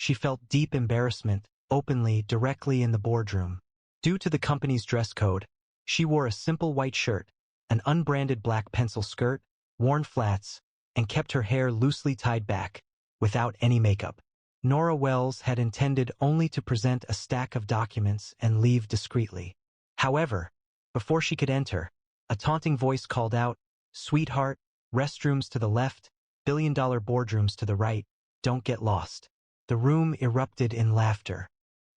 She felt deep embarrassment, openly, directly in the boardroom. Due to the company's dress code, she wore a simple white shirt, an unbranded black pencil skirt, worn flats, and kept her hair loosely tied back, without any makeup. Nora Wells had intended only to present a stack of documents and leave discreetly. However, before she could enter, a taunting voice called out, "Sweetheart, restrooms to the left, billion-dollar boardrooms to the right, don't get lost." The room erupted in laughter.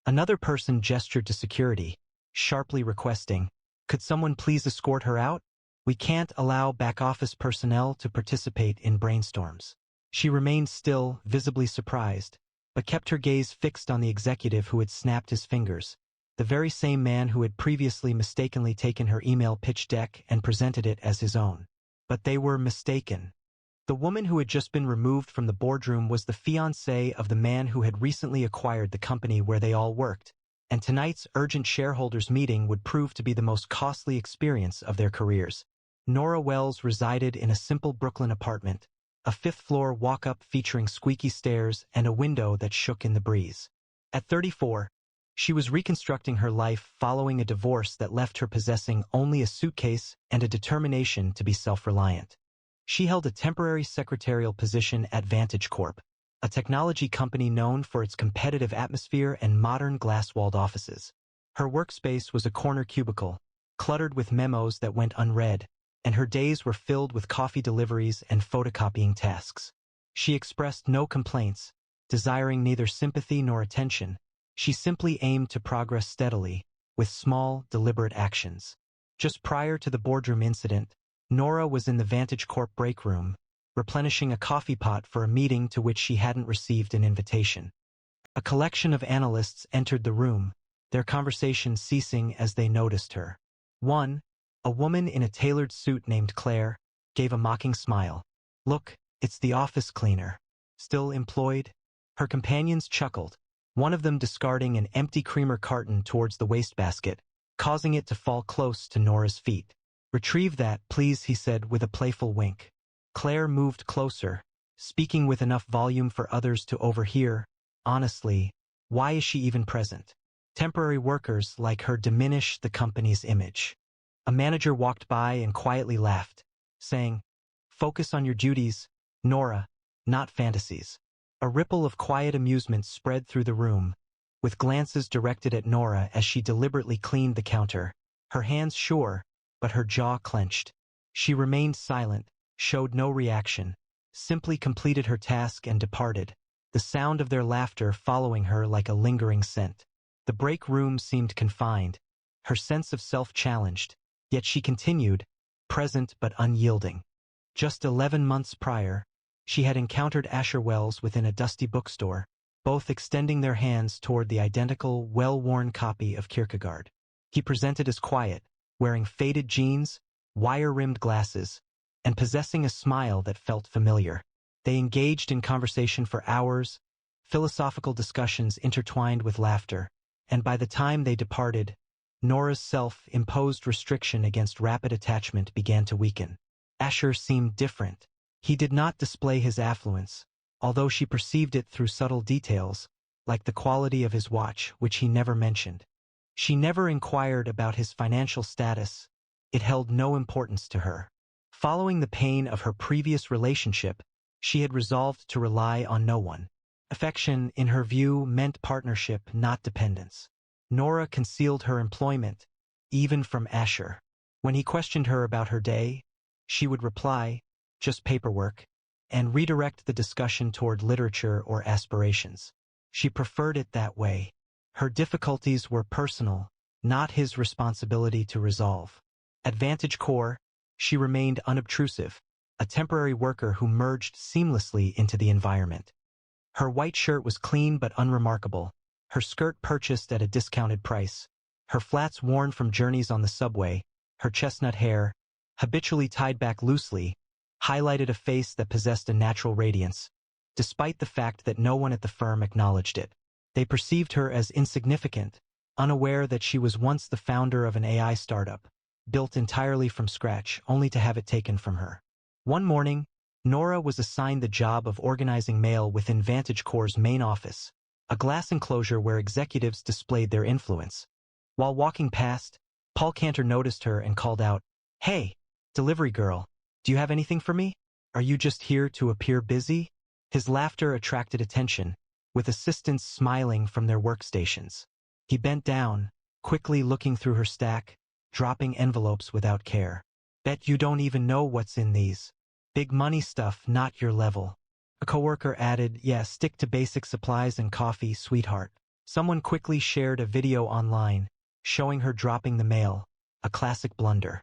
Another person gestured to security, sharply requesting, "Could someone please escort her out? We can't allow back-office personnel to participate in brainstorms." She remained still, visibly surprised, but kept her gaze fixed on the executive who had snapped his fingers, the very same man who had previously mistakenly taken her email pitch deck and presented it as his own. But they were mistaken. The woman who had just been removed from the boardroom was the fiancée of the man who had recently acquired the company where they all worked, and tonight's urgent shareholders meeting would prove to be the most costly experience of their careers. Nora Wells resided in a simple Brooklyn apartment, a fifth-floor walk-up featuring squeaky stairs and a window that shook in the breeze. At 34, she was reconstructing her life following a divorce that left her possessing only a suitcase and a determination to be self-reliant. She held a temporary secretarial position at Vantage Corp, a technology company known for its competitive atmosphere and modern glass-walled offices. Her workspace was a corner cubicle, cluttered with memos that went unread, and her days were filled with coffee deliveries and photocopying tasks. She expressed no complaints, desiring neither sympathy nor attention. She simply aimed to progress steadily, with small, deliberate actions. Just prior to the boardroom incident, Nora was in the Vantage Corp break room, replenishing a coffee pot for a meeting to which she hadn't received an invitation. A collection of analysts entered the room, their conversation ceasing as they noticed her. One, a woman in a tailored suit named Claire, gave a mocking smile. "Look, it's the office cleaner. Still employed?" Her companions chuckled, one of them discarding an empty creamer carton towards the wastebasket, causing it to fall close to Nora's feet. "Retrieve that, please," he said with a playful wink. Claire moved closer, speaking with enough volume for others to overhear. "Honestly, why is she even present? Temporary workers like her diminish the company's image." A manager walked by and quietly laughed, saying, "Focus on your duties, Nora, not fantasies." A ripple of quiet amusement spread through the room, with glances directed at Nora as she deliberately cleaned the counter, her hands sure, but her jaw clenched. She remained silent, showed no reaction, simply completed her task and departed, the sound of their laughter following her like a lingering scent. The break room seemed confined, her sense of self challenged, yet she continued, present but unyielding. Just 11 months prior, she had encountered Asher Wells within a dusty bookstore, both extending their hands toward the identical, well-worn copy of Kierkegaard. He presented as quiet, wearing faded jeans, wire-rimmed glasses, and possessing a smile that felt familiar. They engaged in conversation for hours, philosophical discussions intertwined with laughter, and by the time they departed, Nora's self-imposed restriction against rapid attachment began to weaken. Asher seemed different. He did not display his affluence, although she perceived it through subtle details, like the quality of his watch, which he never mentioned. She never inquired about his financial status. It held no importance to her. Following the pain of her previous relationship, she had resolved to rely on no one. Affection, in her view, meant partnership, not dependence. Nora concealed her employment, even from Asher. When he questioned her about her day, she would reply, "Just paperwork," and redirect the discussion toward literature or aspirations. She preferred it that way. Her difficulties were personal, not his responsibility to resolve. At Vantage Core, she remained unobtrusive, a temporary worker who merged seamlessly into the environment. Her white shirt was clean but unremarkable, her skirt purchased at a discounted price, her flats worn from journeys on the subway, her chestnut hair, habitually tied back loosely, highlighted a face that possessed a natural radiance, despite the fact that no one at the firm acknowledged it. They perceived her as insignificant, unaware that she was once the founder of an AI startup, built entirely from scratch, only to have it taken from her. One morning, Nora was assigned the job of organizing mail within Vantage Core's main office, a glass enclosure where executives displayed their influence. While walking past, Paul Cantor noticed her and called out, "Hey, delivery girl, do you have anything for me? Are you just here to appear busy?" His laughter attracted attention, with assistants smiling from their workstations. He bent down, quickly looking through her stack, dropping envelopes without care. "Bet you don't even know what's in these. Big money stuff, not your level." A coworker added, "Yeah, stick to basic supplies and coffee, sweetheart." Someone quickly shared a video online, showing her dropping the mail, a classic blunder.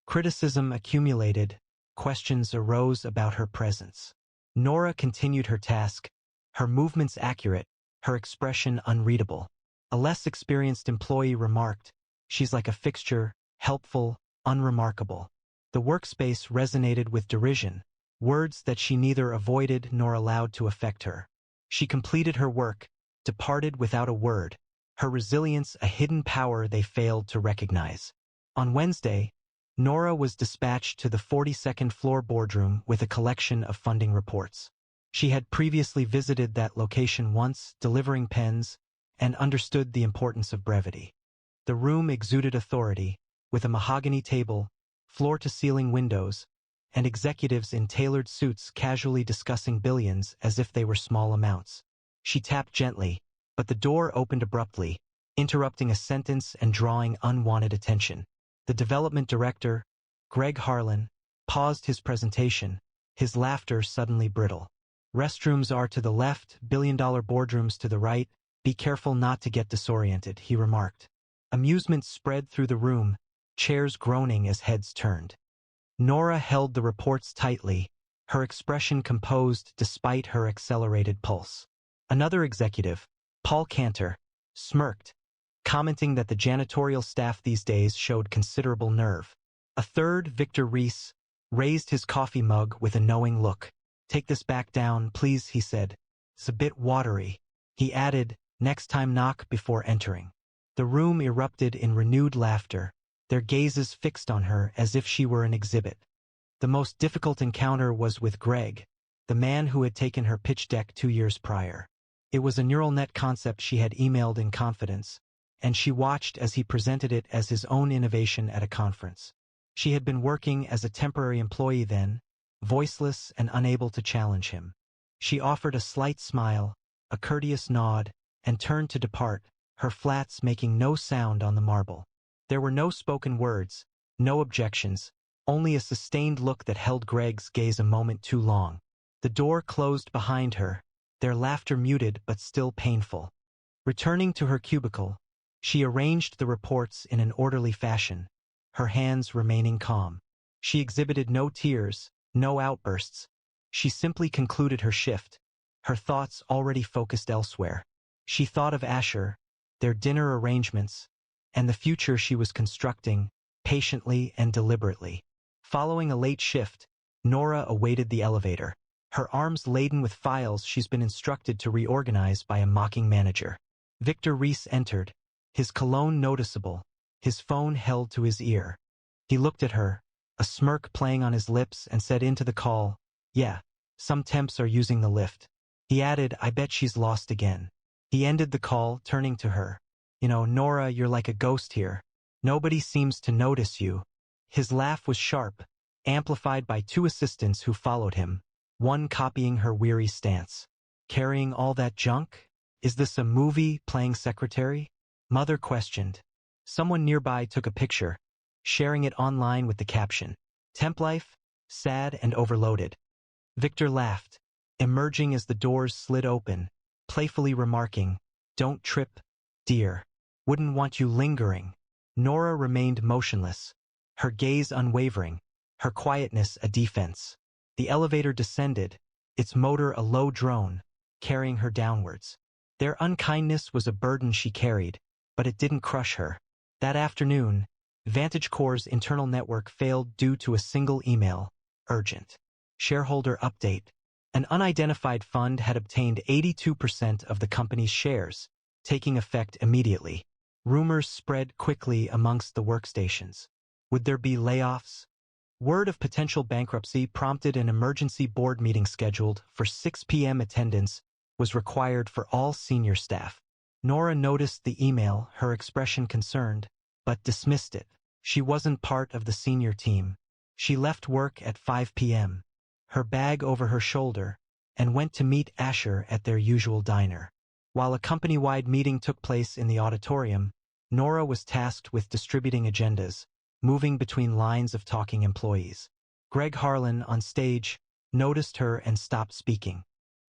Criticism accumulated, questions arose about her presence. Nora continued her task, her movements accurate, her expression unreadable. A less experienced employee remarked, "She's like a fixture, helpful, unremarkable." The workspace resonated with derision, words that she neither avoided nor allowed to affect her. She completed her work, departed without a word, her resilience a hidden power they failed to recognize. On Wednesday, Nora was dispatched to the 42nd floor boardroom with a collection of funding reports. She had previously visited that location once, delivering pens, and understood the importance of brevity. The room exuded authority, with a mahogany table, floor-to-ceiling windows, and executives in tailored suits casually discussing billions as if they were small amounts. She tapped gently, but the door opened abruptly, interrupting a sentence and drawing unwanted attention. The development director, Greg Harlan, paused his presentation, his laughter suddenly brittle. "Restrooms are to the left, billion-dollar boardrooms to the right. Be careful not to get disoriented," he remarked. Amusement spread through the room, chairs groaning as heads turned. Nora held the reports tightly, her expression composed despite her accelerated pulse. Another executive, Paul Cantor, smirked, commenting that the janitorial staff these days showed considerable nerve. A third, Victor Reese, raised his coffee mug with a knowing look. "Take this back down, please," he said. "It's a bit watery." He added, "Next time knock before entering." The room erupted in renewed laughter, their gazes fixed on her as if she were an exhibit. The most difficult encounter was with Greg, the man who had taken her pitch deck 2 years prior. It was a neural net concept she had emailed in confidence, and she watched as he presented it as his own innovation at a conference. She had been working as a temporary employee then, voiceless and unable to challenge him. She offered a slight smile, a courteous nod, and turned to depart, her flats making no sound on the marble. There were no spoken words, no objections, only a sustained look that held Greg's gaze a moment too long. The door closed behind her, their laughter muted but still painful. Returning to her cubicle, she arranged the reports in an orderly fashion, her hands remaining calm. She exhibited no tears, no outbursts. She simply concluded her shift, her thoughts already focused elsewhere. She thought of Asher, their dinner arrangements, and the future she was constructing, patiently and deliberately. Following a late shift, Nora awaited the elevator, her arms laden with files she's been instructed to reorganize by a mocking manager. Victor Reese entered, his cologne noticeable, his phone held to his ear. He looked at her, a smirk playing on his lips, and said into the call, "Yeah, some temps are using the lift." He added, "I bet she's lost again." He ended the call, turning to her. "You know, Nora, you're like a ghost here. Nobody seems to notice you." His laugh was sharp, amplified by 2 assistants who followed him, one copying her weary stance. "Carrying all that junk? Is this a movie playing secretary?" Mother questioned. Someone nearby took a picture, sharing it online with the caption, "Temp life, sad and overloaded." Victor laughed, emerging as the doors slid open, playfully remarking, "Don't trip, dear. Wouldn't want you lingering." Nora remained motionless, her gaze unwavering, her quietness a defense. The elevator descended, its motor a low drone, carrying her downwards. Their unkindness was a burden she carried, but it didn't crush her. That afternoon, VantageCore's internal network failed due to a single email, urgent. Shareholder update. An unidentified fund had obtained 82% of the company's shares, taking effect immediately. Rumors spread quickly amongst the workstations. Would there be layoffs? Word of potential bankruptcy prompted an emergency board meeting scheduled for 6 p.m. attendance, was required for all senior staff. Nora noticed the email, her expression concerned, but dismissed it. She wasn't part of the senior team. She left work at 5 p.m., her bag over her shoulder, and went to meet Asher at their usual diner. While a company-wide meeting took place in the auditorium, Nora was tasked with distributing agendas, moving between lines of talking employees. Greg Harlan, on stage, noticed her and stopped speaking.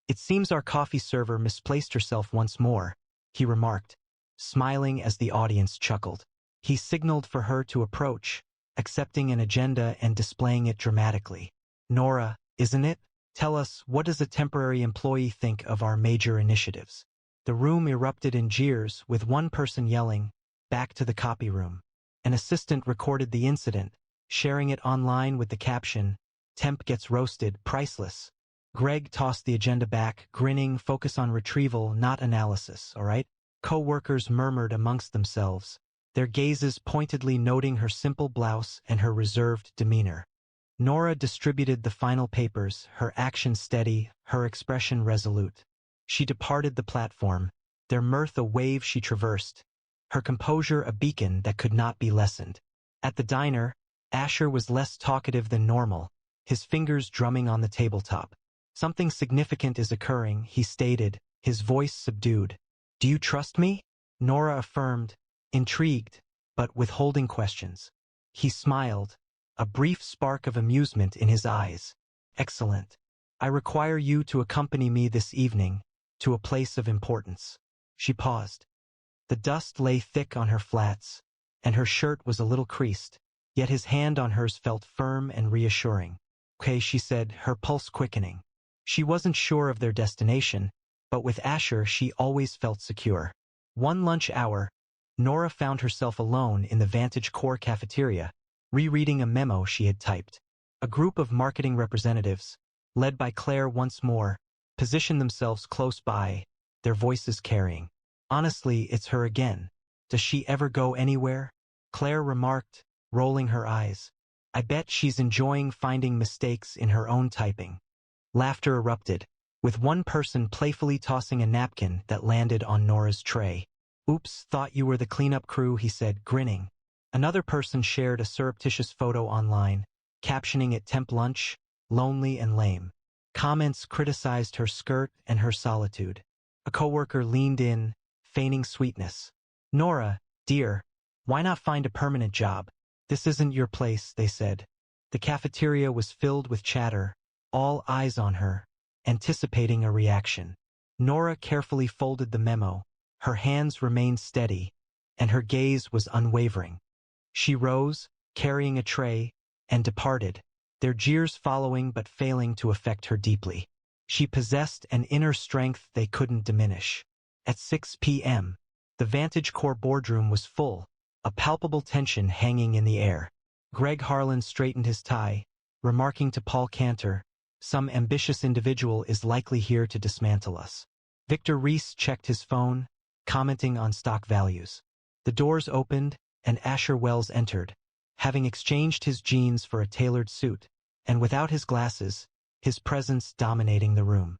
"It seems our coffee server misplaced herself once more," he remarked, smiling as the audience chuckled. He signaled for her to approach, accepting an agenda and displaying it dramatically. "Nora, isn't it? Tell us, what does a temporary employee think of our major initiatives?" The room erupted in jeers, with one person yelling, "Back to the copy room." An assistant recorded the incident, sharing it online with the caption, "Temp gets roasted, priceless." Greg tossed the agenda back, grinning, "Focus on retrieval, not analysis, all right?" Co-workers murmured amongst themselves, their gazes pointedly noting her simple blouse and her reserved demeanor. Nora distributed the final papers, her action steady, her expression resolute. She departed the platform, their mirth a wave she traversed, her composure a beacon that could not be lessened. At the diner, Asher was less talkative than normal, his fingers drumming on the tabletop. "Something significant is occurring," he stated, his voice subdued. "Do you trust me?" Nora affirmed, intrigued, but withholding questions. He smiled, a brief spark of amusement in his eyes. "Excellent. I require you to accompany me this evening, to a place of importance." She paused. The dust lay thick on her flats, and her shirt was a little creased, yet his hand on hers felt firm and reassuring. "Okay," she said, her pulse quickening. She wasn't sure of their destination, but with Asher she always felt secure. One lunch hour, Nora found herself alone in the Vantage Core cafeteria, rereading a memo she had typed. A group of marketing representatives, led by Claire once more, positioned themselves close by, their voices carrying. "Honestly, it's her again. Does she ever go anywhere?" Claire remarked, rolling her eyes. "I bet she's enjoying finding mistakes in her own typing." Laughter erupted, with one person playfully tossing a napkin that landed on Nora's tray. "Oops, thought you were the cleanup crew," he said, grinning. Another person shared a surreptitious photo online, captioning it "Temp lunch, lonely and lame." Comments criticized her skirt and her solitude. A coworker leaned in, feigning sweetness. "Nora, dear, why not find a permanent job? This isn't your place," they said. The cafeteria was filled with chatter, all eyes on her, anticipating a reaction. Nora carefully folded the memo, her hands remained steady, and her gaze was unwavering. She rose, carrying a tray, and departed, their jeers following but failing to affect her deeply. She possessed an inner strength they couldn't diminish. At 6 p.m., the Vantage Core boardroom was full, a palpable tension hanging in the air. Greg Harlan straightened his tie, remarking to Paul Cantor, "Some ambitious individual is likely here to dismantle us." Victor Reese checked his phone, commenting on stock values. The doors opened, and Asher Wells entered, having exchanged his jeans for a tailored suit, and without his glasses, his presence dominating the room.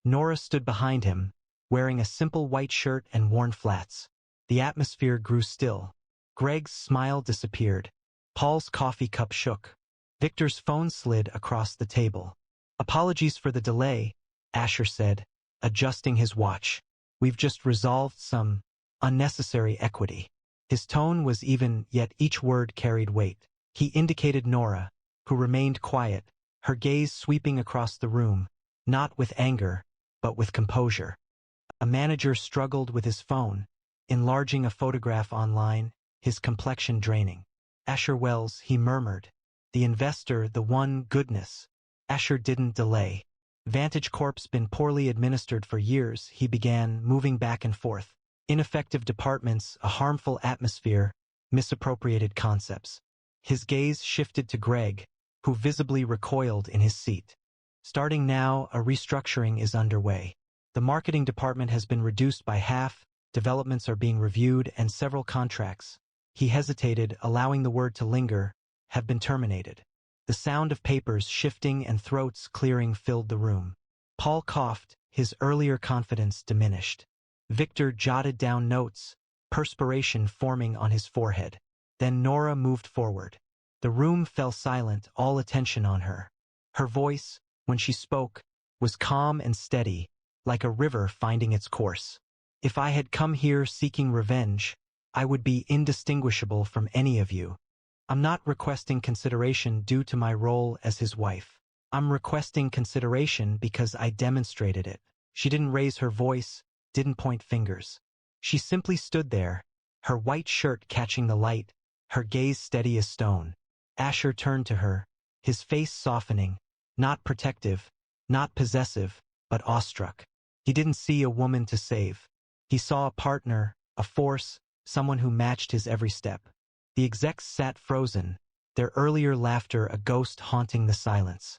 Nora stood behind him, wearing a simple white shirt and worn flats. The atmosphere grew still. Greg's smile disappeared. Paul's coffee cup shook. Victor's phone slid across the table. "Apologies for the delay," Asher said, adjusting his watch. "We've just resolved some unnecessary equity." His tone was even, yet each word carried weight. He indicated Nora, who remained quiet, her gaze sweeping across the room, not with anger, but with composure. A manager struggled with his phone, enlarging a photograph online, his complexion draining. "Asher Wells," he murmured. "The investor, the one, goodness." Asher didn't delay. "Vantage Corp's been poorly administered for years," he began, moving back and forth. "Ineffective departments, a harmful atmosphere, misappropriated concepts." His gaze shifted to Greg, who visibly recoiled in his seat. "Starting now, a restructuring is underway. The marketing department has been reduced by half, developments are being reviewed, and several contracts," he hesitated, allowing the word to linger, "have been terminated." The sound of papers shifting and throats clearing filled the room. Paul coughed, his earlier confidence diminished. Victor jotted down notes, perspiration forming on his forehead. Then Nora moved forward. The room fell silent, all attention on her. Her voice, when she spoke, was calm and steady, like a river finding its course. If I had come here seeking revenge, I would be indistinguishable from any of you. I'm not requesting consideration due to my role as his wife. I'm requesting consideration because I demonstrated it. She didn't raise her voice, didn't point fingers. She simply stood there, her white shirt catching the light, her gaze steady as stone. Asher turned to her, his face softening, not protective, not possessive, but awestruck. He didn't see a woman to save. He saw a partner, a force, someone who matched his every step. The execs sat frozen, their earlier laughter a ghost haunting the silence.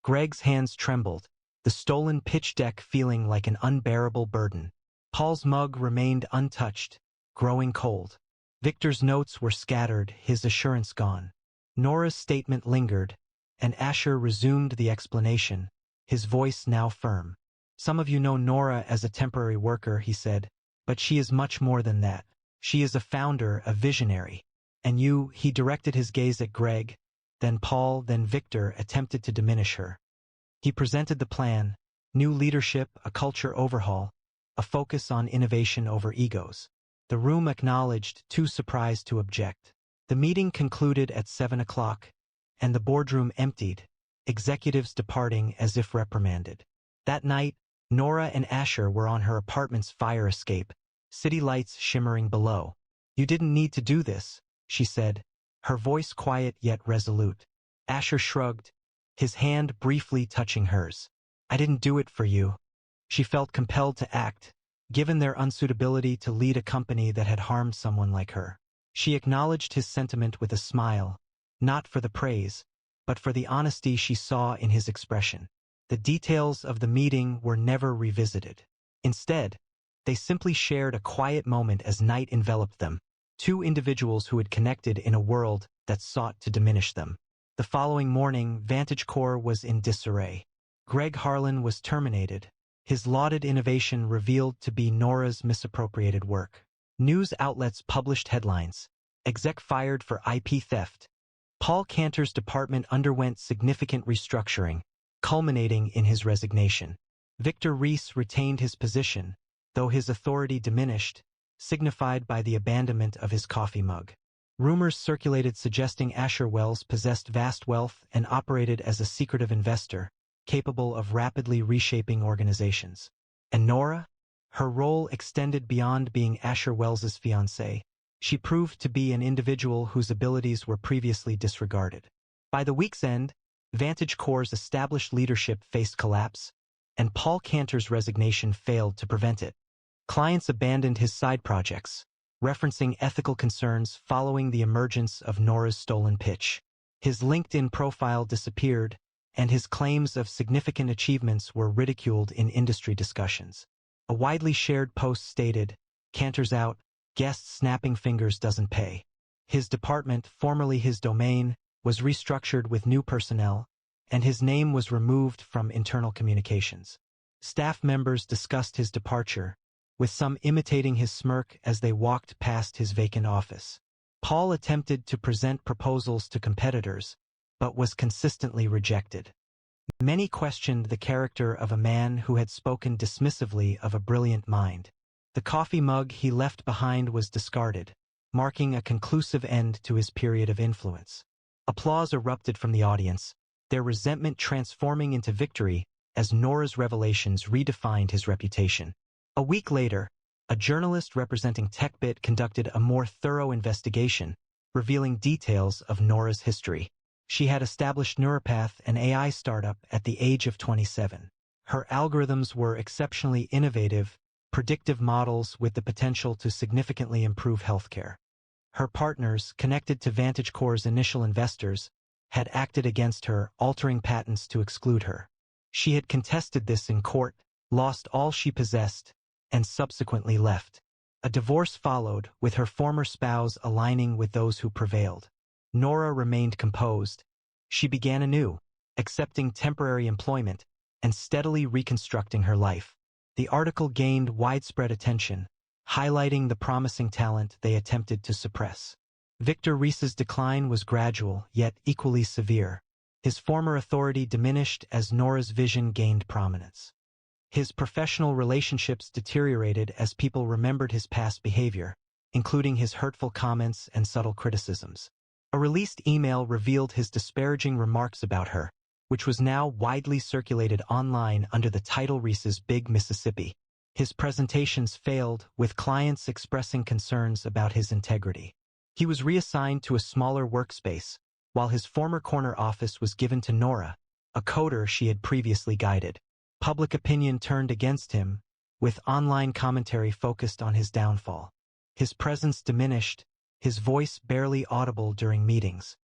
Greg's hands trembled, the stolen pitch deck feeling like an unbearable burden. Paul's mug remained untouched, growing cold. Victor's notes were scattered, his assurance gone. Nora's statement lingered, and Asher resumed the explanation, his voice now firm. Some of you know Nora as a temporary worker, he said, but she is much more than that. She is a founder, a visionary. And you, he directed his gaze at Greg, then Paul, then Victor, attempted to diminish her. He presented the plan, new leadership, a culture overhaul, a focus on innovation over egos. The room acknowledged, too surprised to object. The meeting concluded at 7 o'clock, and the boardroom emptied, executives departing as if reprimanded. That night, Nora and Asher were on her apartment's fire escape, city lights shimmering below. You didn't need to do this, she said, her voice quiet yet resolute. Asher shrugged, his hand briefly touching hers. I didn't do it for you. She felt compelled to act, given their unsuitability to lead a company that had harmed someone like her. She acknowledged his sentiment with a smile, not for the praise, but for the honesty she saw in his expression. The details of the meeting were never revisited. Instead, they simply shared a quiet moment as night enveloped them, two individuals who had connected in a world that sought to diminish them. The following morning, Vantage Corps was in disarray. Greg Harlan was terminated, his lauded innovation revealed to be Nora's misappropriated work. News outlets published headlines. Exec fired for IP theft. Paul Cantor's department underwent significant restructuring, culminating in his resignation. Victor Reese retained his position, though his authority diminished, signified by the abandonment of his coffee mug. Rumors circulated suggesting Asher Wells possessed vast wealth and operated as a secretive investor, capable of rapidly reshaping organizations. And Nora? Her role extended beyond being Asher Wells's fiancé. She proved to be an individual whose abilities were previously disregarded. By the week's end, Vantage Corps' established leadership faced collapse, and Paul Cantor's resignation failed to prevent it. Clients abandoned his side projects, referencing ethical concerns following the emergence of Nora's stolen pitch. His LinkedIn profile disappeared, and his claims of significant achievements were ridiculed in industry discussions. A widely shared post stated, "Cantor's out, guest snapping fingers doesn't pay." His department, formerly his domain, was restructured with new personnel, and his name was removed from internal communications. Staff members discussed his departure, with some imitating his smirk as they walked past his vacant office. Paul attempted to present proposals to competitors, but was consistently rejected. Many questioned the character of a man who had spoken dismissively of a brilliant mind. The coffee mug he left behind was discarded, marking a conclusive end to his period of influence. Applause erupted from the audience, their resentment transforming into victory as Nora's revelations redefined his reputation. A week later, a journalist representing TechBit conducted a more thorough investigation, revealing details of Nora's history. She had established Neuropath, an AI startup, at the age of 27. Her algorithms were exceptionally innovative, predictive models with the potential to significantly improve healthcare. Her partners, connected to Vantage Corps' initial investors, had acted against her, altering patents to exclude her. She had contested this in court, lost all she possessed, and subsequently left. A divorce followed, with her former spouse aligning with those who prevailed. Nora remained composed. She began anew, accepting temporary employment and steadily reconstructing her life. The article gained widespread attention, highlighting the promising talent they attempted to suppress. Victor Reese's decline was gradual, yet equally severe. His former authority diminished as Nora's vision gained prominence. His professional relationships deteriorated as people remembered his past behavior, including his hurtful comments and subtle criticisms. A released email revealed his disparaging remarks about her, which was now widely circulated online under the title Reese's Big Mississippi. His presentations failed, with clients expressing concerns about his integrity. He was reassigned to a smaller workspace, while his former corner office was given to Nora, a coder she had previously guided. Public opinion turned against him, with online commentary focused on his downfall. His presence diminished, his voice barely audible during meetings.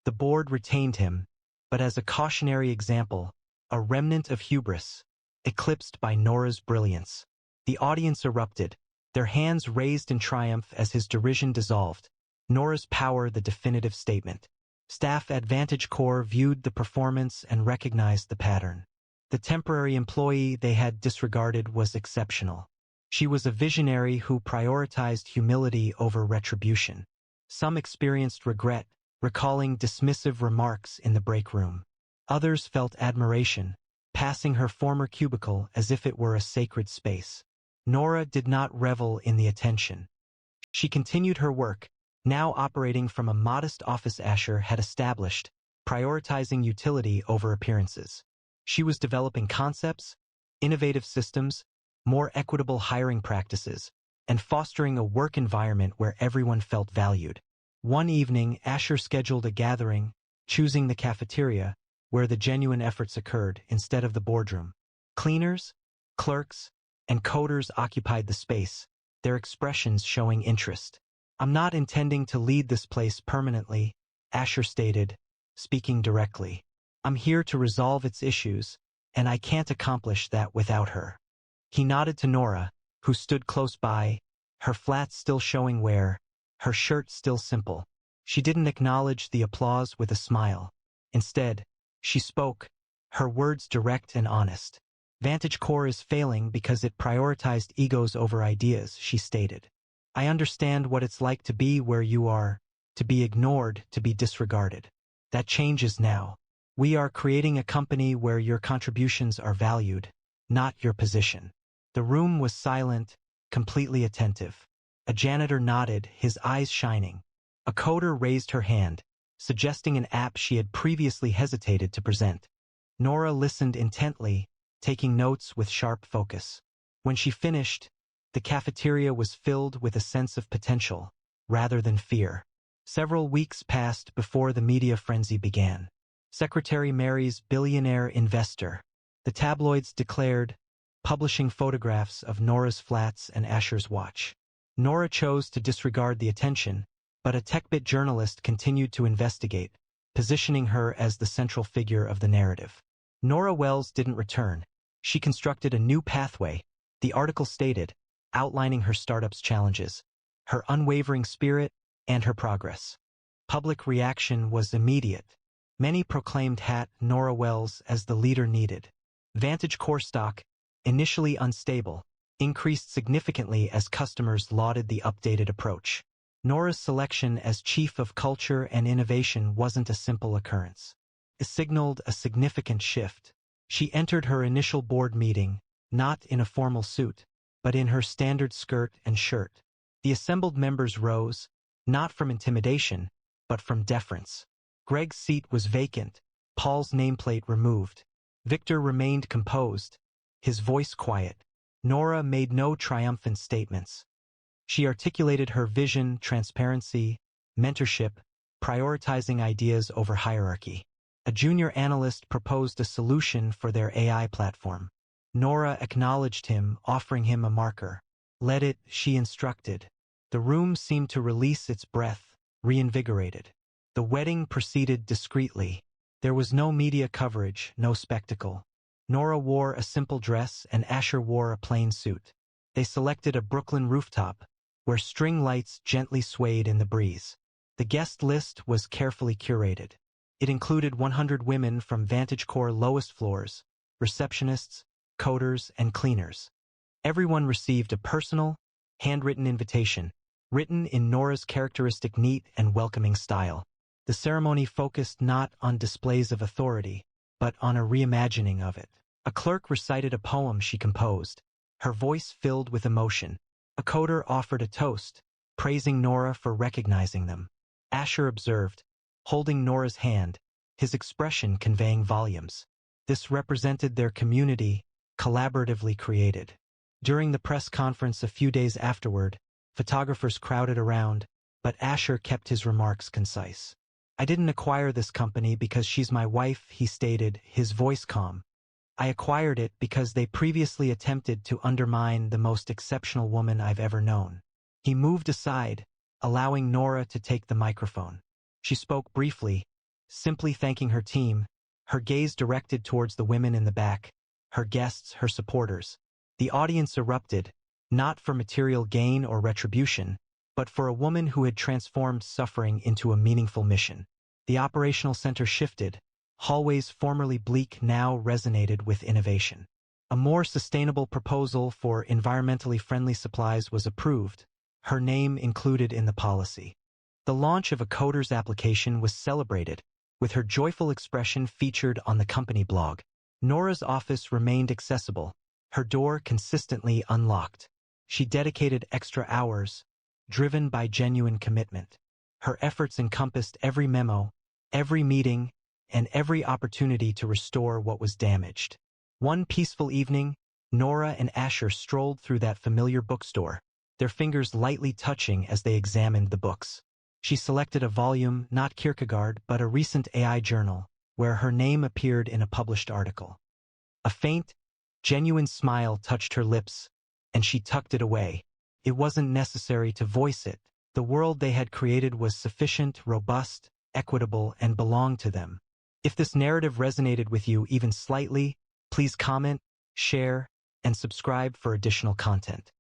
The board retained him, but as a cautionary example, a remnant of hubris, eclipsed by Nora's brilliance. The audience erupted, their hands raised in triumph as his derision dissolved. Nora's power, the definitive statement. Staff at Vantage Corps viewed the performance and recognized the pattern. The temporary employee they had disregarded was exceptional. She was a visionary who prioritized humility over retribution. Some experienced regret, recalling dismissive remarks in the break room. Others felt admiration, passing her former cubicle as if it were a sacred space. Nora did not revel in the attention. She continued her work, now operating from a modest office Asher had established, prioritizing utility over appearances. She was developing concepts, innovative systems, more equitable hiring practices, and fostering a work environment where everyone felt valued. One evening, Asher scheduled a gathering, choosing the cafeteria, where the genuine efforts occurred instead of the boardroom. Cleaners, clerks, and coders occupied the space, their expressions showing interest. "I'm not intending to lead this place permanently," Asher stated, speaking directly. "I'm here to resolve its issues, and I can't accomplish that without her." He nodded to Nora, who stood close by, her flats still showing wear, her shirt still simple. She didn't acknowledge the applause with a smile. Instead, she spoke, her words direct and honest. "Vantage Corps is failing because it prioritized egos over ideas," she stated. "I understand what it's like to be where you are, to be ignored, to be disregarded. That changes now. We are creating a company where your contributions are valued, not your position." The room was silent, completely attentive. A janitor nodded, his eyes shining. A coder raised her hand, suggesting an app she had previously hesitated to present. Nora listened intently, taking notes with sharp focus. When she finished, the cafeteria was filled with a sense of potential, rather than fear. Several weeks passed before the media frenzy began. Secretary Mary's billionaire investor. The tabloids declared, publishing photographs of Nora's flats and Asher's watch. Nora chose to disregard the attention, but a TechBit journalist continued to investigate, positioning her as the central figure of the narrative. Nora Wells didn't return. She constructed a new pathway, the article stated, outlining her startup's challenges, her unwavering spirit, and her progress. Public reaction was immediate. Many proclaimed Nora Wells as the leader needed. Vantage Corps stock, initially unstable, increased significantly as customers lauded the updated approach. Nora's selection as Chief of Culture and Innovation wasn't a simple occurrence. It signaled a significant shift. She entered her initial board meeting, not in a formal suit, but in her standard skirt and shirt. The assembled members rose, not from intimidation, but from deference. Greg's seat was vacant, Paul's nameplate removed. Victor remained composed, his voice quiet. Nora made no triumphant statements. She articulated her vision, transparency, mentorship, prioritizing ideas over hierarchy. A junior analyst proposed a solution for their AI platform. Nora acknowledged him, offering him a marker. "Let it," she instructed. The room seemed to release its breath, reinvigorated. The wedding proceeded discreetly. There was no media coverage, no spectacle. Nora wore a simple dress and Asher wore a plain suit. They selected a Brooklyn rooftop, where string lights gently swayed in the breeze. The guest list was carefully curated. It included 100 women from Vantage Corps lowest floors, receptionists, coders, and cleaners. Everyone received a personal, handwritten invitation, written in Nora's characteristic neat and welcoming style. The ceremony focused not on displays of authority, but on a reimagining of it. A clerk recited a poem she composed, her voice filled with emotion. A coder offered a toast, praising Nora for recognizing them. Asher observed, holding Nora's hand, his expression conveying volumes. This represented their community, collaboratively created. During the press conference a few days afterward, photographers crowded around, but Asher kept his remarks concise. "I didn't acquire this company because she's my wife," he stated, his voice calm. "I acquired it because they previously attempted to undermine the most exceptional woman I've ever known." He moved aside, allowing Nora to take the microphone. She spoke briefly, simply thanking her team, her gaze directed towards the women in the back, her guests, her supporters. The audience erupted, not for material gain or retribution, but for a woman who had transformed suffering into a meaningful mission. The operational center shifted. Hallways formerly bleak now resonated with innovation. A more sustainable proposal for environmentally friendly supplies was approved, her name included in the policy. The launch of a coder's application was celebrated, with her joyful expression featured on the company blog. Nora's office remained accessible, her door consistently unlocked. She dedicated extra hours, driven by genuine commitment. Her efforts encompassed every memo, every meeting, and every opportunity to restore what was damaged. One peaceful evening, Nora and Asher strolled through that familiar bookstore, their fingers lightly touching as they examined the books. She selected a volume, not Kierkegaard, but a recent AI journal, where her name appeared in a published article. A faint, genuine smile touched her lips, and she tucked it away. It wasn't necessary to voice it. The world they had created was sufficient, robust, equitable, and belonged to them. If this narrative resonated with you even slightly, please comment, share, and subscribe for additional content.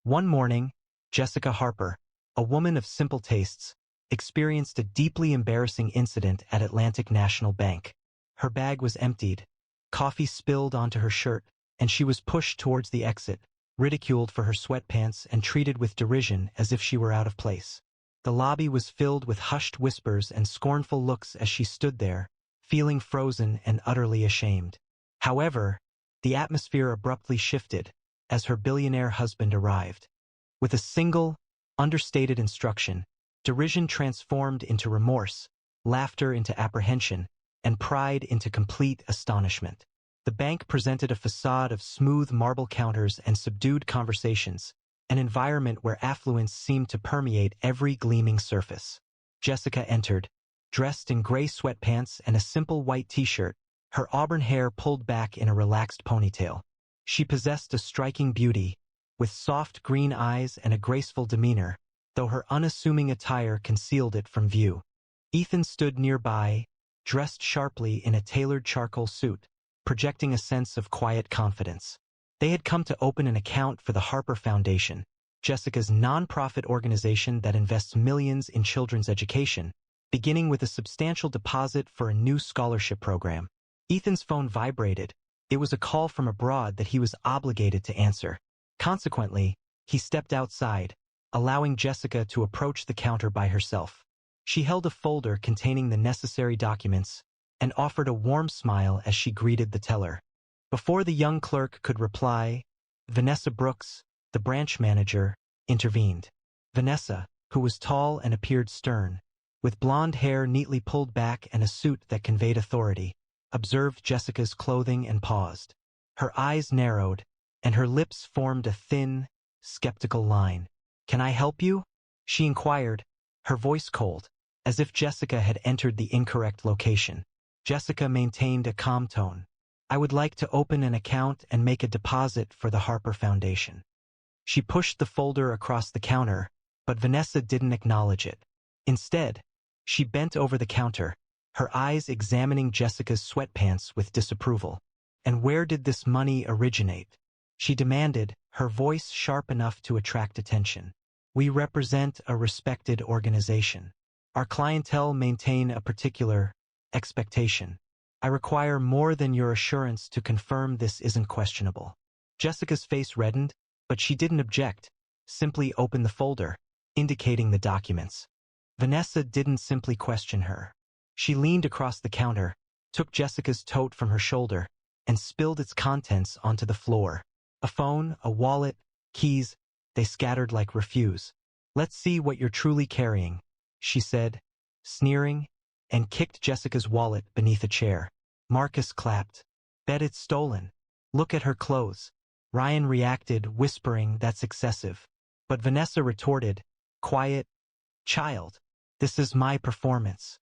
One morning, Jessica Harper, a woman of simple tastes, experienced a deeply embarrassing incident at Atlantic National Bank. Her bag was emptied, coffee spilled onto her shirt, and she was pushed towards the exit, ridiculed for her sweatpants and treated with derision as if she were out of place. The lobby was filled with hushed whispers and scornful looks as she stood there, feeling frozen and utterly ashamed. However, the atmosphere abruptly shifted as her billionaire husband arrived. With a single, understated instruction, derision transformed into remorse, laughter into apprehension, and pride into complete astonishment. The bank presented a facade of smooth marble counters and subdued conversations, an environment where affluence seemed to permeate every gleaming surface. Jessica entered, dressed in gray sweatpants and a simple white t-shirt, her auburn hair pulled back in a relaxed ponytail. She possessed a striking beauty, with soft green eyes and a graceful demeanor, though her unassuming attire concealed it from view. Ethan stood nearby, dressed sharply in a tailored charcoal suit, projecting a sense of quiet confidence. They had come to open an account for the Harper Foundation, Jessica's nonprofit organization that invests millions in children's education, beginning with a substantial deposit for a new scholarship program. Ethan's phone vibrated. It was a call from abroad that he was obligated to answer. Consequently, he stepped outside, allowing Jessica to approach the counter by herself. She held a folder containing the necessary documents and offered a warm smile as she greeted the teller. Before the young clerk could reply, Vanessa Brooks, the branch manager, intervened. Vanessa, who was tall and appeared stern, with blonde hair neatly pulled back and a suit that conveyed authority, observed Jessica's clothing and paused. Her eyes narrowed, and her lips formed a thin, skeptical line. "Can I help you?" she inquired, her voice cold, as if Jessica had entered the incorrect location. Jessica maintained a calm tone. "I would like to open an account and make a deposit for the Harper Foundation." She pushed the folder across the counter, but Vanessa didn't acknowledge it. Instead, she bent over the counter, her eyes examining Jessica's sweatpants with disapproval. "And where did this money originate?" she demanded, her voice sharp enough to attract attention. "We represent a respected organization. Our clientele maintain a particular expectation. I require more than your assurance to confirm this isn't questionable." Jessica's face reddened, but she didn't object, simply opened the folder, indicating the documents. Vanessa didn't simply question her. She leaned across the counter, took Jessica's tote from her shoulder, and spilled its contents onto the floor. A phone, a wallet, keys, they scattered like refuse. "Let's see what you're truly carrying," she said, sneering, and kicked Jessica's wallet beneath a chair. Marcus clapped. "Bet it's stolen. Look at her clothes." Ryan reacted, whispering, "That's excessive." But Vanessa retorted, "Quiet, child. This is my performance."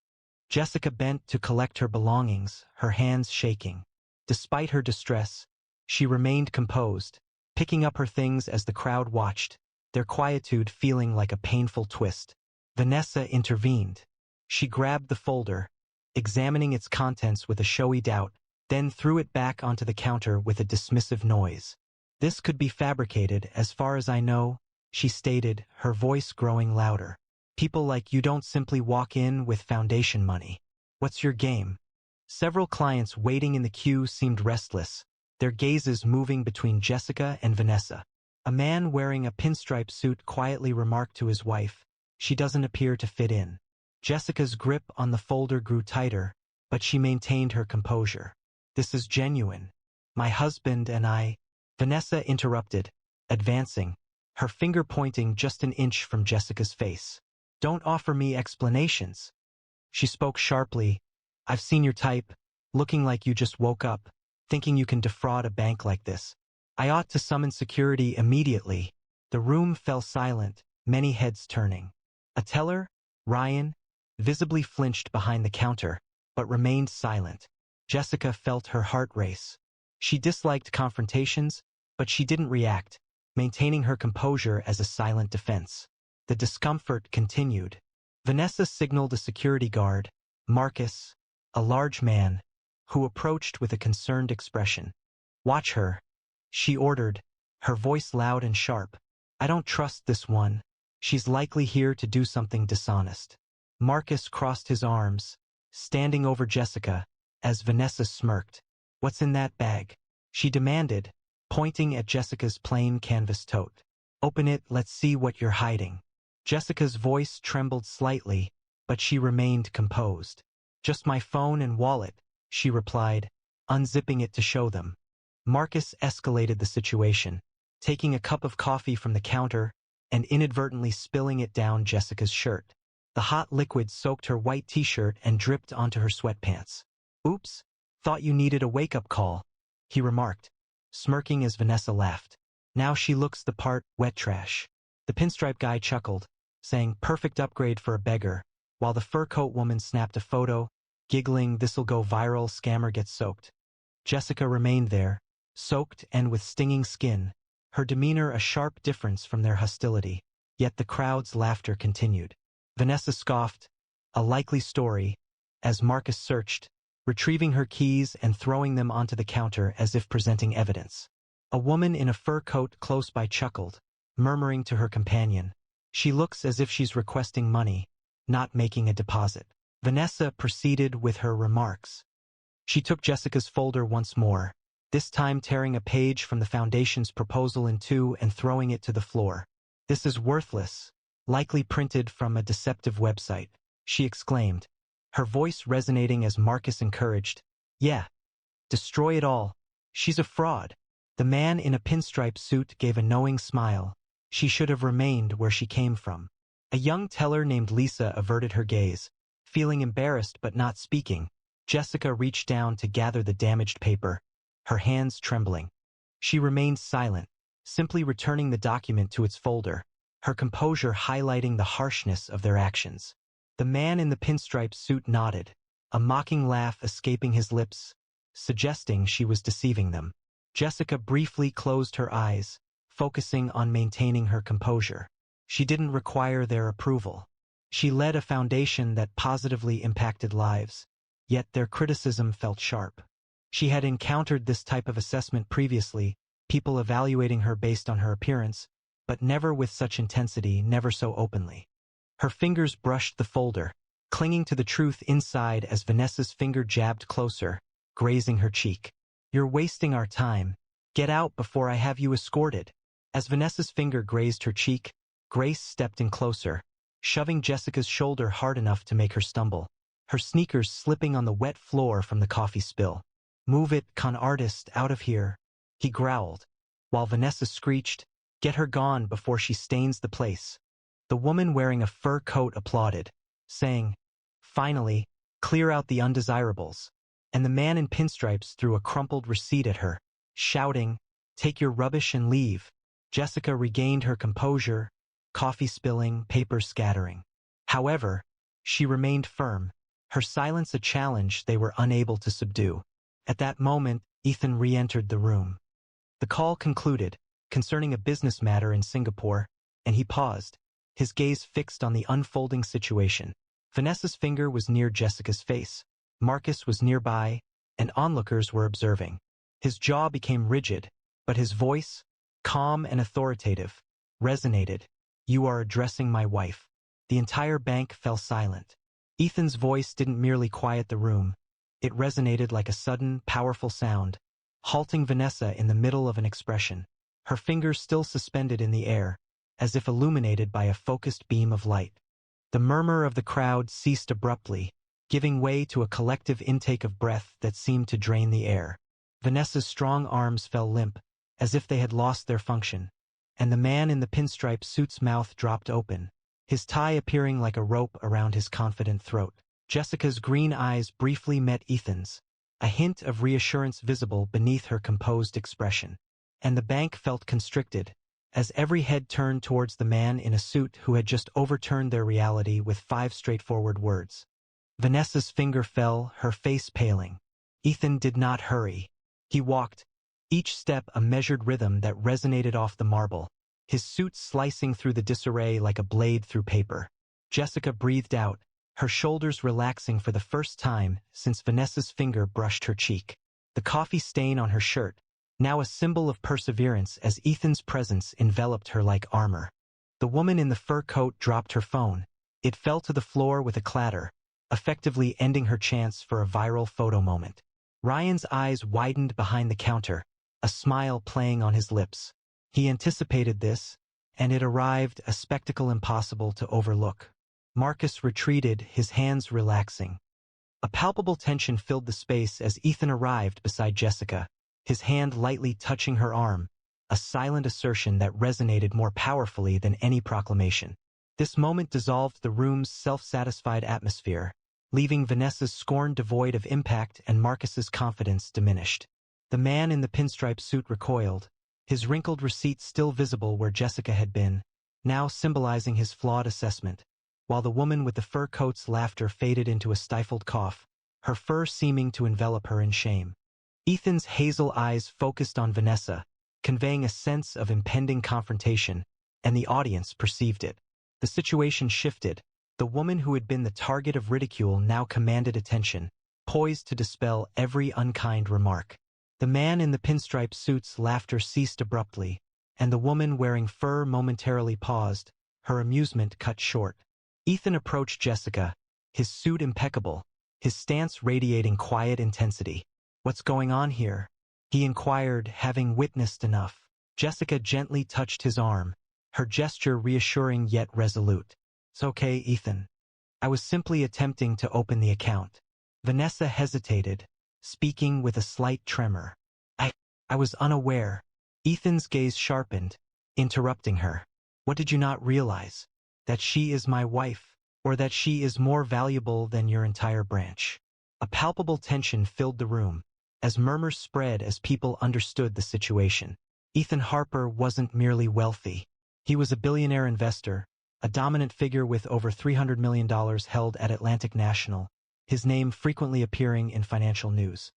Jessica bent to collect her belongings, her hands shaking. Despite her distress, she remained composed, picking up her things as the crowd watched, their quietude feeling like a painful twist. Vanessa intervened. She grabbed the folder, examining its contents with a showy doubt, then threw it back onto the counter with a dismissive noise. "This could be fabricated, as far as I know," she stated, her voice growing louder. "People like you don't simply walk in with foundation money. What's your game?" Several clients waiting in the queue seemed restless, their gazes moving between Jessica and Vanessa. A man wearing a pinstripe suit quietly remarked to his wife, "She doesn't appear to fit in." Jessica's grip on the folder grew tighter, but she maintained her composure. "This is genuine. My husband and I—" Vanessa interrupted, advancing, her finger pointing just an inch from Jessica's face. "Don't offer me explanations." She spoke sharply. "I've seen your type, looking like you just woke up, thinking you can defraud a bank like this. I ought to summon security immediately." The room fell silent, many heads turning. A teller, Ryan, visibly flinched behind the counter, but remained silent. Jessica felt her heart race. She disliked confrontations, but she didn't react, maintaining her composure as a silent defense. The discomfort continued. Vanessa signaled a security guard, Marcus, a large man, who approached with a concerned expression. "Watch her," she ordered, her voice loud and sharp. "I don't trust this one. She's likely here to do something dishonest." Marcus crossed his arms, standing over Jessica, as Vanessa smirked. "What's in that bag?" she demanded, pointing at Jessica's plain canvas tote. "Open it, let's see what you're hiding." Jessica's voice trembled slightly, but she remained composed. "Just my phone and wallet," she replied, unzipping it to show them. Marcus escalated the situation, taking a cup of coffee from the counter and inadvertently spilling it down Jessica's shirt. The hot liquid soaked her white t-shirt and dripped onto her sweatpants. "Oops, thought you needed a wake-up call," he remarked, smirking as Vanessa laughed. "Now she looks the part, wet trash." The pinstripe guy chuckled, saying, "Perfect upgrade for a beggar," while the fur coat woman snapped a photo, giggling, "This'll go viral, scammer gets soaked." Jessica remained there, soaked and with stinging skin, her demeanor a sharp difference from their hostility. Yet the crowd's laughter continued. Vanessa scoffed, "A likely story," as Marcus searched, retrieving her keys and throwing them onto the counter as if presenting evidence. A woman in a fur coat close by chuckled, murmuring to her companion, "She looks as if she's requesting money, not making a deposit." Vanessa proceeded with her remarks. She took Jessica's folder once more, this time tearing a page from the Foundation's proposal in two and throwing it to the floor. "This is worthless, likely printed from a deceptive website," she exclaimed, her voice resonating as Marcus encouraged, "Yeah, destroy it all. She's a fraud." The man in a pinstripe suit gave a knowing smile. She should have remained where she came from. A young teller named Lisa averted her gaze, feeling embarrassed but not speaking. Jessica reached down to gather the damaged paper, her hands trembling. She remained silent, simply returning the document to its folder, her composure highlighting the harshness of their actions. The man in the pinstripe suit nodded, a mocking laugh escaping his lips, suggesting she was deceiving them. Jessica briefly closed her eyes, focusing on maintaining her composure. She didn't require their approval. She led a foundation that positively impacted lives, yet their criticism felt sharp. She had encountered this type of assessment previously, people evaluating her based on her appearance, but never with such intensity, never so openly. Her fingers brushed the folder, clinging to the truth inside as Vanessa's finger jabbed closer, grazing her cheek. "You're wasting our time," Get out before I have you escorted. As Vanessa's finger grazed her cheek, Grace stepped in closer, shoving Jessica's shoulder hard enough to make her stumble, her sneakers slipping on the wet floor from the coffee spill. Move it, con artist, out of here, he growled, while Vanessa screeched, get her gone before she stains the place. The woman wearing a fur coat applauded, saying, finally, clear out the undesirables. And the man in pinstripes threw a crumpled receipt at her, shouting, take your rubbish and leave. Jessica regained her composure, coffee spilling, paper scattering. However, she remained firm, her silence a challenge they were unable to subdue. At that moment, Ethan re-entered the room. The call concluded, concerning a business matter in Singapore, and he paused, his gaze fixed on the unfolding situation. Vanessa's finger was near Jessica's face, Marcus was nearby, and onlookers were observing. His jaw became rigid, but his voice, calm and authoritative, resonated. You are addressing my wife. The entire bank fell silent. Ethan's voice didn't merely quiet the room. It resonated like a sudden, powerful sound, halting Vanessa in the middle of an expression, her fingers still suspended in the air, as if illuminated by a focused beam of light. The murmur of the crowd ceased abruptly, giving way to a collective intake of breath that seemed to drain the air. Vanessa's strong arms fell limp, as if they had lost their function, and the man in the pinstripe suit's mouth dropped open, his tie appearing like a rope around his confident throat. Jessica's green eyes briefly met Ethan's, a hint of reassurance visible beneath her composed expression. And the bank felt constricted, as every head turned towards the man in a suit who had just overturned their reality with 5 straightforward words. Vanessa's finger fell, her face paling. Ethan did not hurry. He walked, each step a measured rhythm that resonated off the marble, his suit slicing through the disarray like a blade through paper. Jessica breathed out, her shoulders relaxing for the first time since Vanessa's finger brushed her cheek. The coffee stain on her shirt, now a symbol of perseverance as Ethan's presence enveloped her like armor. The woman in the fur coat dropped her phone. It fell to the floor with a clatter, effectively ending her chance for a viral photo moment. Ryan's eyes widened behind the counter, a smile playing on his lips. He anticipated this, and it arrived, a spectacle impossible to overlook. Marcus retreated, his hands relaxing. A palpable tension filled the space as Ethan arrived beside Jessica, his hand lightly touching her arm, a silent assertion that resonated more powerfully than any proclamation. This moment dissolved the room's self-satisfied atmosphere, leaving Vanessa's scorn devoid of impact and Marcus's confidence diminished. The man in the pinstripe suit recoiled, his wrinkled receipt still visible where Jessica had been, now symbolizing his flawed assessment, while the woman with the fur coat's laughter faded into a stifled cough, her fur seeming to envelop her in shame. Ethan's hazel eyes focused on Vanessa, conveying a sense of impending confrontation, and the audience perceived it. The situation shifted. The woman who had been the target of ridicule now commanded attention, poised to dispel every unkind remark. The man in the pinstripe suit's laughter ceased abruptly, and the woman wearing fur momentarily paused, her amusement cut short. Ethan approached Jessica, his suit impeccable, his stance radiating quiet intensity. What's going on here? He inquired, having witnessed enough. Jessica gently touched his arm, her gesture reassuring yet resolute. It's okay, Ethan. I was simply attempting to open the account. Vanessa hesitated, speaking with a slight tremor. I was unaware. Ethan's gaze sharpened, interrupting her. What did you not realize? That she is my wife, or that she is more valuable than your entire branch? A palpable tension filled the room, as murmurs spread as people understood the situation. Ethan Harper wasn't merely wealthy. He was a billionaire investor, a dominant figure with over $300 million held at Atlantic National, his name frequently appearing in financial news.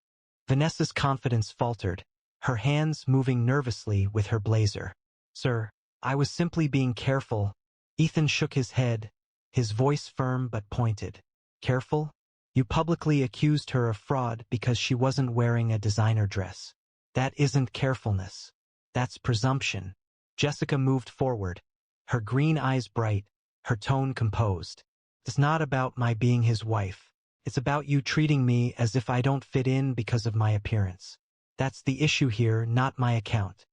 Vanessa's confidence faltered, her hands moving nervously with her blazer. Sir, I was simply being careful. Ethan shook his head, his voice firm but pointed. Careful? You publicly accused her of fraud because she wasn't wearing a designer dress. That isn't carefulness. That's presumption. Jessica moved forward, her green eyes bright, her tone composed. It's not about my being his wife. It's about you treating me as if I don't fit in because of my appearance. That's the issue here, not my account.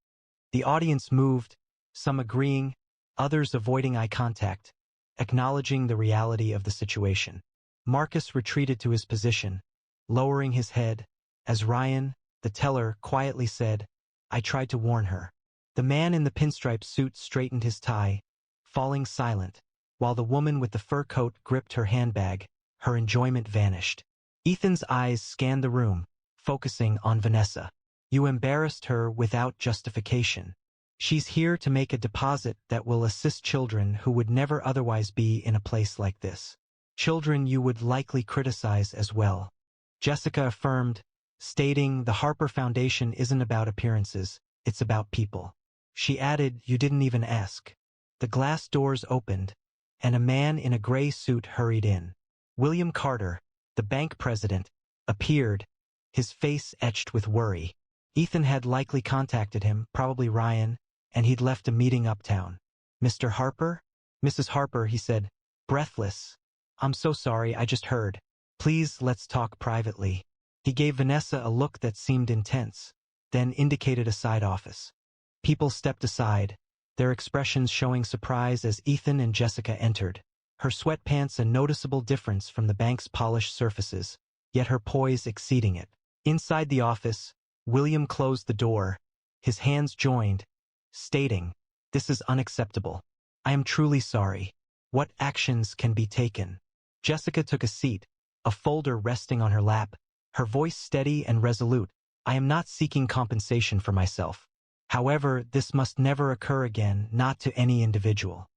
The audience moved, some agreeing, others avoiding eye contact, acknowledging the reality of the situation. Marcus retreated to his position, lowering his head, as Ryan, the teller, quietly said, "I tried to warn her." The man in the pinstripe suit straightened his tie, falling silent, while the woman with the fur coat gripped her handbag. Her enjoyment vanished. Ethan's eyes scanned the room, focusing on Vanessa. "You embarrassed her without justification. She's here to make a deposit that will assist children who would never otherwise be in a place like this. Children you would likely criticize as well." Jessica affirmed, stating the Harper Foundation isn't about appearances, it's about people. She added, "You didn't even ask." The glass doors opened, and a man in a gray suit hurried in. William Carter, the bank president, appeared, his face etched with worry. Ethan had likely contacted him, probably Ryan, and he'd left a meeting uptown. "Mr. Harper?" "Mrs. Harper," he said, breathless. "I'm so sorry, I just heard. Please, let's talk privately." He gave Vanessa a look that seemed intense, then indicated a side office. People stepped aside, their expressions showing surprise as Ethan and Jessica entered. Her sweatpants a noticeable difference from the bank's polished surfaces, yet her poise exceeding it. Inside the office, William closed the door, his hands joined, stating, "This is unacceptable. I am truly sorry. What actions can be taken?" Jessica took a seat, a folder resting on her lap, her voice steady and resolute. "I am not seeking compensation for myself. However, this must never occur again, not to any individual.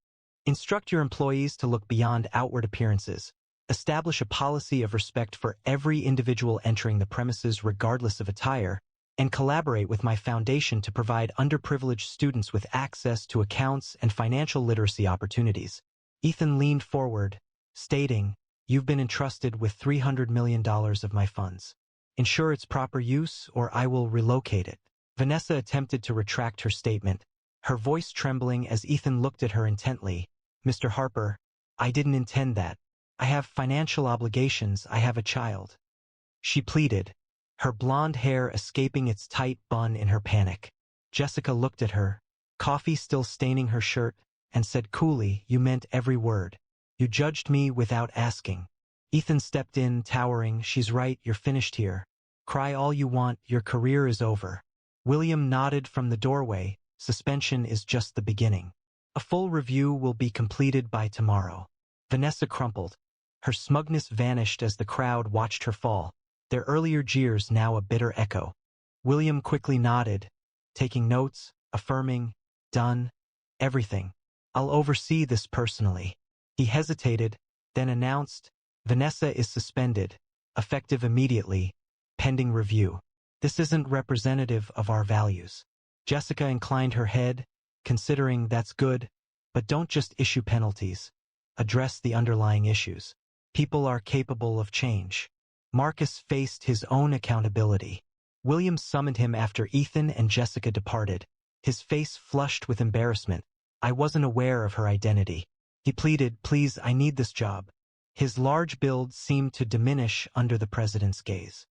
Instruct your employees to look beyond outward appearances. Establish a policy of respect for every individual entering the premises regardless of attire, and collaborate with my foundation to provide underprivileged students with access to accounts and financial literacy opportunities." Ethan leaned forward, stating, "You've been entrusted with $300 million of my funds. Ensure its proper use or I will relocate it." Vanessa attempted to retract her statement, her voice trembling as Ethan looked at her intently. "Mr. Harper, I didn't intend that. I have financial obligations, I have a child," she pleaded, her blonde hair escaping its tight bun in her panic. Jessica looked at her, coffee still staining her shirt, and said coolly, "You meant every word. You judged me without asking." Ethan stepped in, towering, "She's right, you're finished here. Cry all you want, your career is over." William nodded from the doorway, "Suspension is just the beginning. A full review will be completed by tomorrow." Vanessa crumpled. Her smugness vanished as the crowd watched her fall, their earlier jeers now a bitter echo. William quickly nodded, taking notes, affirming, "Done. Everything. I'll oversee this personally." He hesitated, then announced, "Vanessa is suspended, effective immediately, pending review. This isn't representative of our values." Jessica inclined her head, considering, "That's good, but don't just issue penalties. Address the underlying issues. People are capable of change." Marcus faced his own accountability. William summoned him after Ethan and Jessica departed, his face flushed with embarrassment. "I wasn't aware of her identity." He pleaded, "Please, I need this job." His large build seemed to diminish under the president's gaze.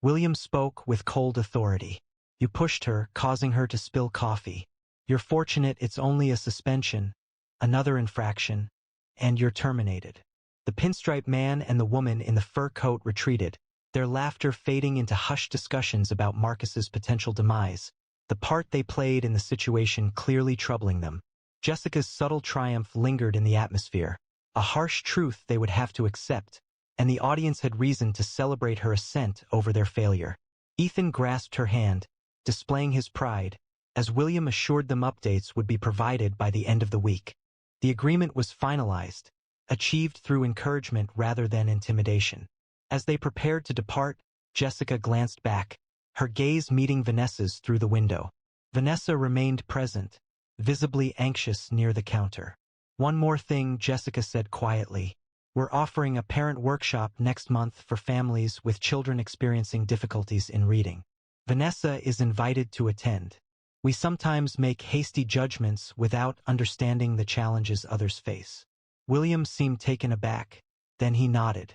William spoke with cold authority. "You pushed her, causing her to spill coffee. You're fortunate it's only a suspension, another infraction, and you're terminated." The pinstripe man and the woman in the fur coat retreated, their laughter fading into hushed discussions about Marcus's potential demise, the part they played in the situation clearly troubling them. Jessica's subtle triumph lingered in the atmosphere, a harsh truth they would have to accept, and the audience had reason to celebrate her ascent over their failure. Ethan grasped her hand, displaying his pride, as William assured them updates would be provided by the end of the week. The agreement was finalized, achieved through encouragement rather than intimidation. As they prepared to depart, Jessica glanced back, her gaze meeting Vanessa's through the window. Vanessa remained present, visibly anxious near the counter. "One more thing," Jessica said quietly. "We're offering a parent workshop next month for families with children experiencing difficulties in reading. Vanessa is invited to attend. We sometimes make hasty judgments without understanding the challenges others face." William seemed taken aback, then he nodded.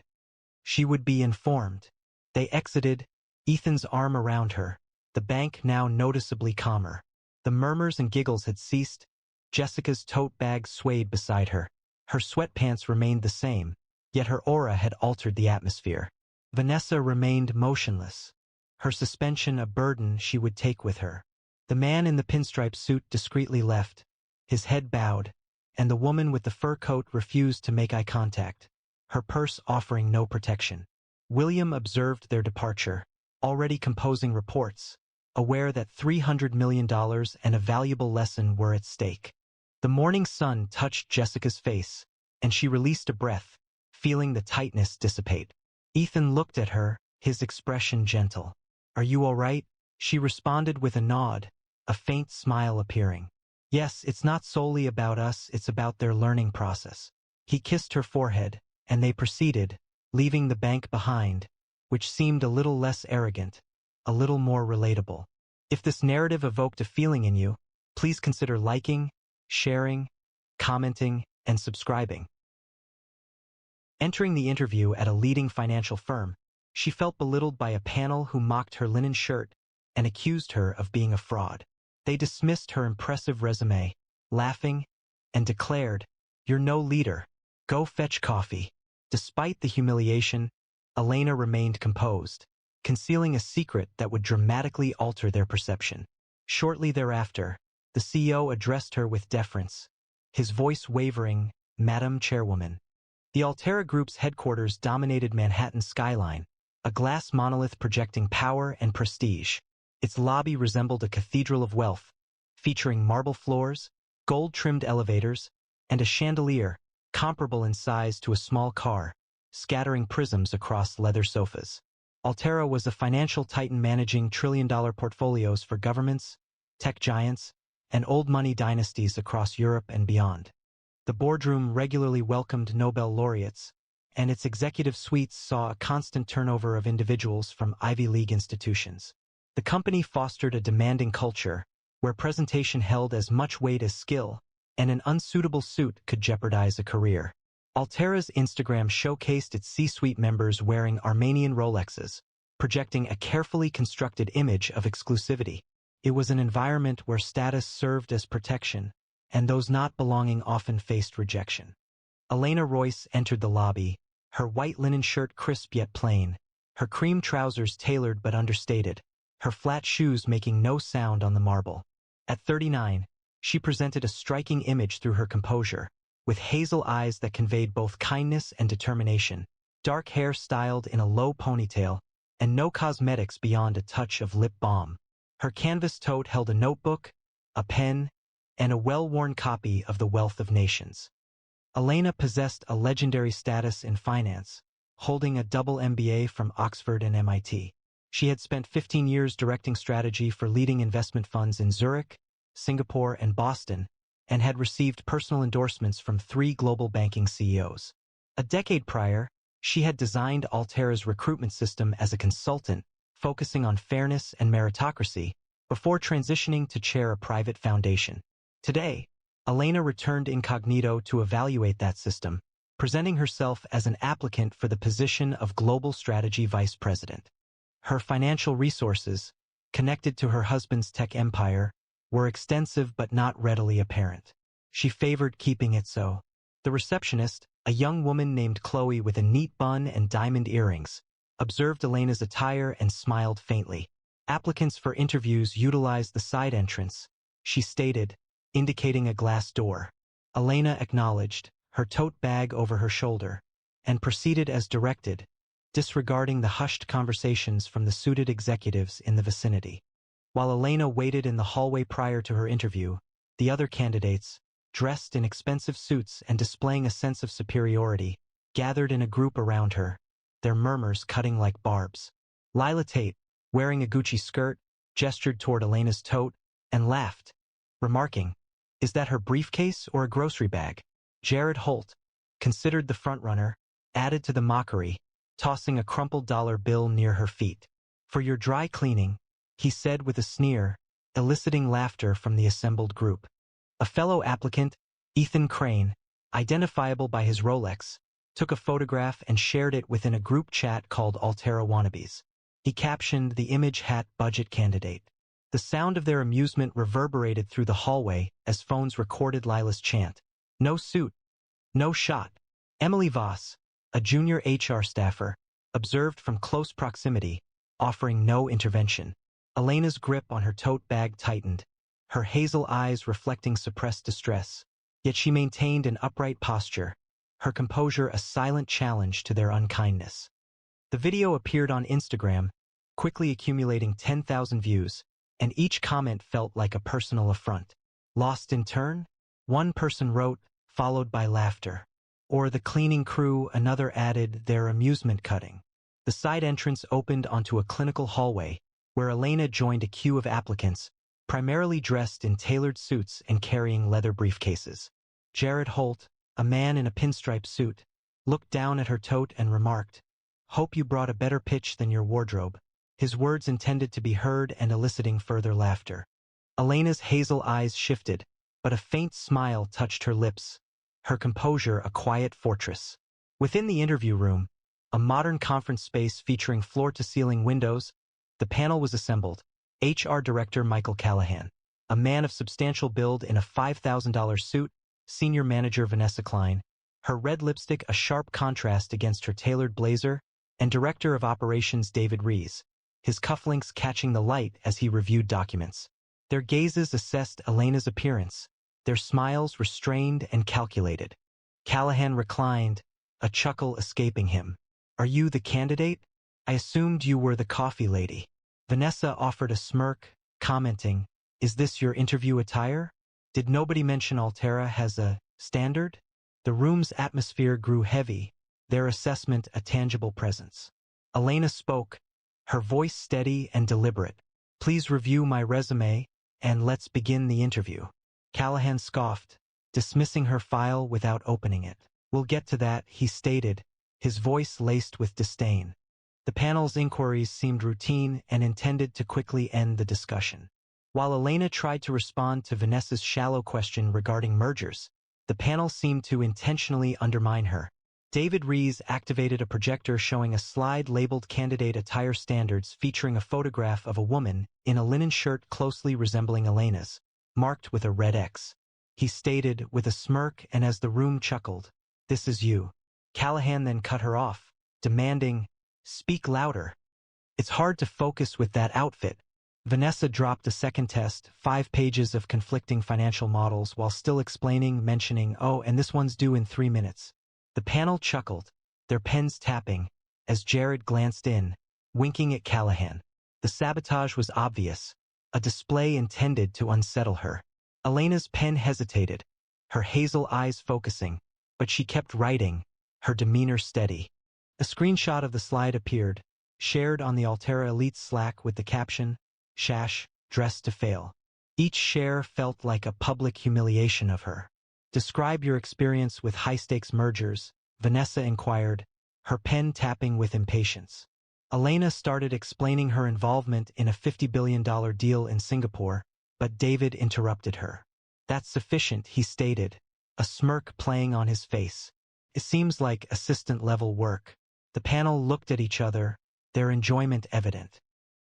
She would be informed. They exited, Ethan's arm around her, the bank now noticeably calmer. The murmurs and giggles had ceased. Jessica's tote bag swayed beside her. Her sweatpants remained the same, yet her aura had altered the atmosphere. Vanessa remained motionless, her suspension a burden she would take with her. The man in the pinstripe suit discreetly left, his head bowed, and the woman with the fur coat refused to make eye contact, her purse offering no protection. William observed their departure, already composing reports, aware that $300 million and a valuable lesson were at stake. The morning sun touched Jessica's face, and she released a breath, feeling the tightness dissipate. Ethan looked at her, his expression gentle. "Are you all right?" She responded with a nod, a faint smile appearing. "Yes, it's not solely about us, it's about their learning process." He kissed her forehead, and they proceeded, leaving the bank behind, which seemed a little less arrogant, a little more relatable. If this narrative evoked a feeling in you, please consider liking, sharing, commenting, and subscribing. Entering the interview at a leading financial firm, she felt belittled by a panel who mocked her linen shirt and accused her of being a fraud. They dismissed her impressive resume, laughing, and declared, "You're no leader. Go fetch coffee." Despite the humiliation, Elena remained composed, concealing a secret that would dramatically alter their perception. Shortly thereafter, the CEO addressed her with deference, his voice wavering, "Madam Chairwoman." The Altera Group's headquarters dominated Manhattan's skyline, a glass monolith projecting power and prestige. Its lobby resembled a cathedral of wealth, featuring marble floors, gold-trimmed elevators, and a chandelier, comparable in size to a small car, scattering prisms across leather sofas. Altera was a financial titan managing trillion-dollar portfolios for governments, tech giants, and old money dynasties across Europe and beyond. The boardroom regularly welcomed Nobel laureates, and its executive suites saw a constant turnover of individuals from Ivy League institutions. The company fostered a demanding culture, where presentation held as much weight as skill, and an unsuitable suit could jeopardize a career. Altera's Instagram showcased its C-suite members wearing Armenian Rolexes, projecting a carefully constructed image of exclusivity. It was an environment where status served as protection, and those not belonging often faced rejection. Elena Royce entered the lobby, her white linen shirt crisp yet plain, her cream trousers tailored but understated, her flat shoes making no sound on the marble. At 39, she presented a striking image through her composure, with hazel eyes that conveyed both kindness and determination, dark hair styled in a low ponytail, and no cosmetics beyond a touch of lip balm. Her canvas tote held a notebook, a pen, and a well-worn copy of The Wealth of Nations. Elena possessed a legendary status in finance, holding a double MBA from Oxford and MIT. She had spent 15 years directing strategy for leading investment funds in Zurich, Singapore, and Boston, and had received personal endorsements from 3 global banking CEOs. A decade prior, she had designed Altera's recruitment system as a consultant, focusing on fairness and meritocracy, before transitioning to chair a private foundation. Today, Elena returned incognito to evaluate that system, presenting herself as an applicant for the position of Global Strategy Vice President. Her financial resources, connected to her husband's tech empire, were extensive but not readily apparent. She favored keeping it so. The receptionist, a young woman named Chloe with a neat bun and diamond earrings, observed Elena's attire and smiled faintly. Applicants for interviews utilized the side entrance, she stated, indicating a glass door. Elena acknowledged, her tote bag over her shoulder, and proceeded as directed, disregarding the hushed conversations from the suited executives in the vicinity. While Elena waited in the hallway prior to her interview, the other candidates, dressed in expensive suits and displaying a sense of superiority, gathered in a group around her, their murmurs cutting like barbs. Lila Tate, wearing a Gucci skirt, gestured toward Elena's tote and laughed, remarking, "Is that her briefcase or a grocery bag?" Jared Holt, considered the frontrunner, added to the mockery, tossing a crumpled dollar bill near her feet. "For your dry cleaning," he said with a sneer, eliciting laughter from the assembled group. A fellow applicant, Ethan Crane, identifiable by his Rolex, took a photograph and shared it within a group chat called Altera Wannabes. He captioned the image hat budget candidate. The sound of their amusement reverberated through the hallway as phones recorded Lila's chant. No suit. No shot. Emily Voss, a junior HR staffer, observed from close proximity, offering no intervention. Elena's grip on her tote bag tightened, her hazel eyes reflecting suppressed distress. Yet she maintained an upright posture, her composure a silent challenge to their unkindness. The video appeared on Instagram, quickly accumulating 10,000 views, and each comment felt like a personal affront. Lost in turn? One person wrote, followed by laughter. Or the cleaning crew, another added, their amusement cutting. The side entrance opened onto a clinical hallway, where Elena joined a queue of applicants, primarily dressed in tailored suits and carrying leather briefcases. Jared Holt, a man in a pinstripe suit, looked down at her tote and remarked, "Hope you brought a better pitch than your wardrobe." His words intended to be heard and eliciting further laughter. Elena's hazel eyes shifted, but a faint smile touched her lips, her composure a quiet fortress. Within the interview room, a modern conference space featuring floor-to-ceiling windows, the panel was assembled. HR Director Michael Callahan, a man of substantial build in a $5,000 suit, Senior Manager Vanessa Klein, her red lipstick a sharp contrast against her tailored blazer, and Director of Operations David Rees, his cufflinks catching the light as he reviewed documents. Their gazes assessed Elena's appearance, their smiles restrained and calculated. Callahan reclined, a chuckle escaping him. "Are you the candidate? I assumed you were the coffee lady." Vanessa offered a smirk, commenting, "Is this your interview attire? Did nobody mention Altera has a standard?" The room's atmosphere grew heavy, their assessment a tangible presence. Elena spoke, her voice steady and deliberate. "Please review my resume, and let's begin the interview." Callahan scoffed, dismissing her file without opening it. "We'll get to that," he stated, his voice laced with disdain. The panel's inquiries seemed routine and intended to quickly end the discussion. While Elena tried to respond to Vanessa's shallow question regarding mergers, the panel seemed to intentionally undermine her. David Rees activated a projector showing a slide labeled Candidate Attire Standards featuring a photograph of a woman in a linen shirt closely resembling Elena's, marked with a red X. He stated with a smirk, and as the room chuckled, "This is you." Callahan then cut her off, demanding, "Speak louder. It's hard to focus with that outfit." Vanessa dropped a second test, 5 pages of conflicting financial models while still explaining, mentioning, "Oh, and this one's due in 3 minutes." The panel chuckled, their pens tapping, as Jared glanced in, winking at Callahan. The sabotage was obvious, a display intended to unsettle her. Elena's pen hesitated, her hazel eyes focusing, but she kept writing, her demeanor steady. A screenshot of the slide appeared, shared on the Altera Elite Slack with the caption, "Shash, dressed to fail." Each share felt like a public humiliation of her. "Describe your experience with high-stakes mergers," Vanessa inquired, her pen tapping with impatience. Elena started explaining her involvement in a $50 billion deal in Singapore, but David interrupted her. "That's sufficient," he stated, a smirk playing on his face. "It seems like assistant-level work." The panel looked at each other, their enjoyment evident.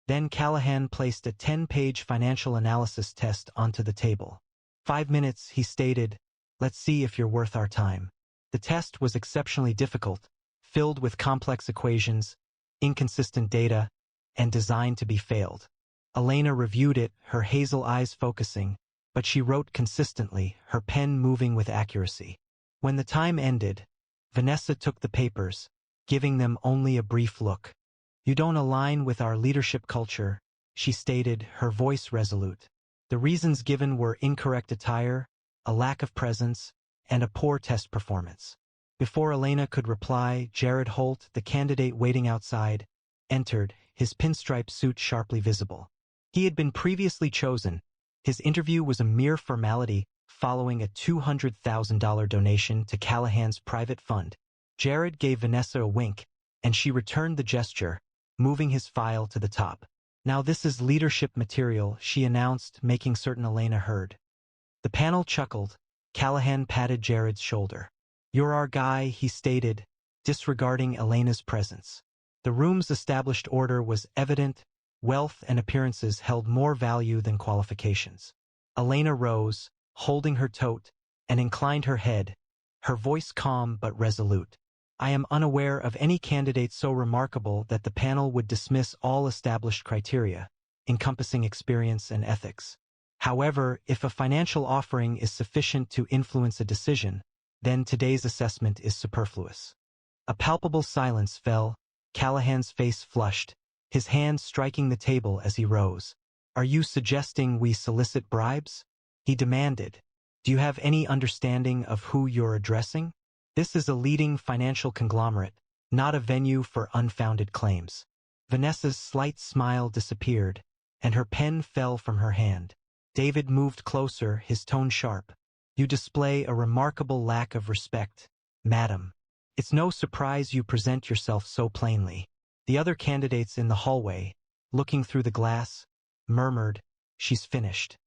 Then Callahan placed a 10-page financial analysis test onto the table. 5 minutes, he stated. "Let's see if you're worth our time." The test was exceptionally difficult, filled with complex equations, inconsistent data, and designed to be failed. Elena reviewed it, her hazel eyes focusing, but she wrote consistently, her pen moving with accuracy. When the time ended, Vanessa took the papers, giving them only a brief look. "You don't align with our leadership culture," she stated, her voice resolute. The reasons given were incorrect attire, a lack of presence, and a poor test performance. Before Elena could reply, Jared Holt, the candidate waiting outside, entered, his pinstripe suit sharply visible. He had been previously chosen. His interview was a mere formality following a $200,000 donation to Callahan's private fund. Jared gave Vanessa a wink, and she returned the gesture, moving his file to the top. "Now this is leadership material," she announced, making certain Elena heard. The panel chuckled. Callahan patted Jared's shoulder. "You're our guy," he stated, disregarding Elena's presence. The room's established order was evident. Wealth and appearances held more value than qualifications. Elena rose, holding her tote, and inclined her head, her voice calm but resolute. I am unaware of any candidate so remarkable that the panel would dismiss all established criteria, encompassing experience and ethics. However, if a financial offering is sufficient to influence a decision, then today's assessment is superfluous. A palpable silence fell. Callahan's face flushed, his hand striking the table as he rose. Are you suggesting we solicit bribes? He demanded. Do you have any understanding of who you're addressing? This is a leading financial conglomerate, not a venue for unfounded claims. Vanessa's slight smile disappeared, and her pen fell from her hand. David moved closer, his tone sharp. You display a remarkable lack of respect, madam. It's no surprise you present yourself so plainly. The other candidates in the hallway, looking through the glass, murmured, She's finished.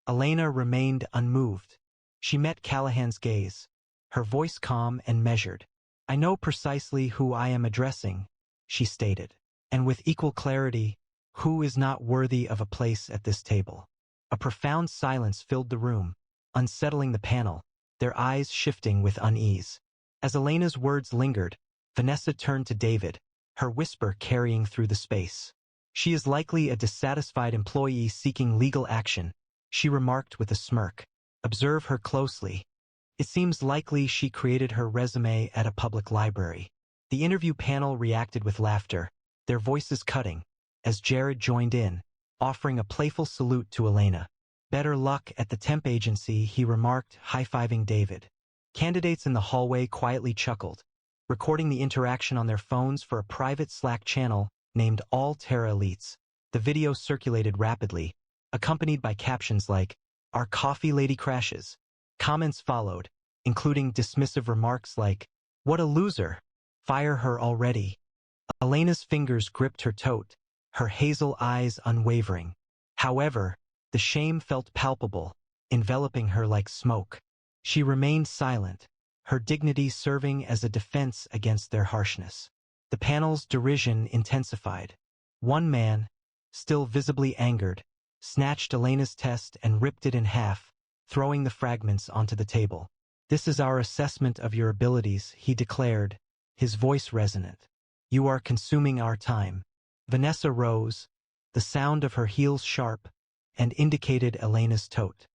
Elena remained unmoved. She met Callahan's gaze, her voice calm and measured. I know precisely who I am addressing, she stated, and with equal clarity, who is not worthy of a place at this table. A profound silence filled the room, unsettling the panel, their eyes shifting with unease. As Elena's words lingered, Vanessa turned to David, her whisper carrying through the space. She is likely a dissatisfied employee seeking legal action, she remarked with a smirk. Observe her closely. It seems likely she created her resume at a public library. The interview panel reacted with laughter, their voices cutting, as Jared joined in, offering a playful salute to Elena. Better luck at the temp agency, he remarked, high-fiving David. Candidates in the hallway quietly chuckled, recording the interaction on their phones for a private Slack channel named All Terra Elites. The video circulated rapidly, accompanied by captions like, Our coffee lady crashes. Comments followed, including dismissive remarks like, What a loser! Fire her already. Elena's fingers gripped her tote, her hazel eyes unwavering. However, the shame felt palpable, enveloping her like smoke. She remained silent, her dignity serving as a defense against their harshness. The panel's derision intensified. One man, still visibly angered, snatched Elena's test and ripped it in half, throwing the fragments onto the table. This is our assessment of your abilities, he declared, his voice resonant. You are consuming our time. Vanessa rose, the sound of her heels sharp, and indicated Elena's tote.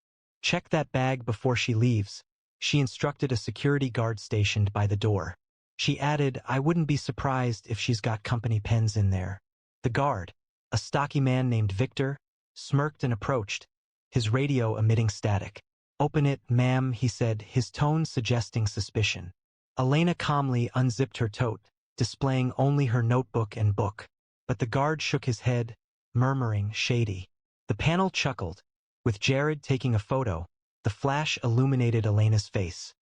Check that bag before she leaves, she instructed a security guard stationed by the door. She added, I wouldn't be surprised if she's got company pens in there. The guard, a stocky man named Victor, smirked and approached, his radio emitting static. Open it, ma'am, he said, his tone suggesting suspicion. Elena calmly unzipped her tote, displaying only her notebook and book. But the guard shook his head, murmuring, shady. The panel chuckled. With Jared taking a photo, the flash illuminated Elena's face.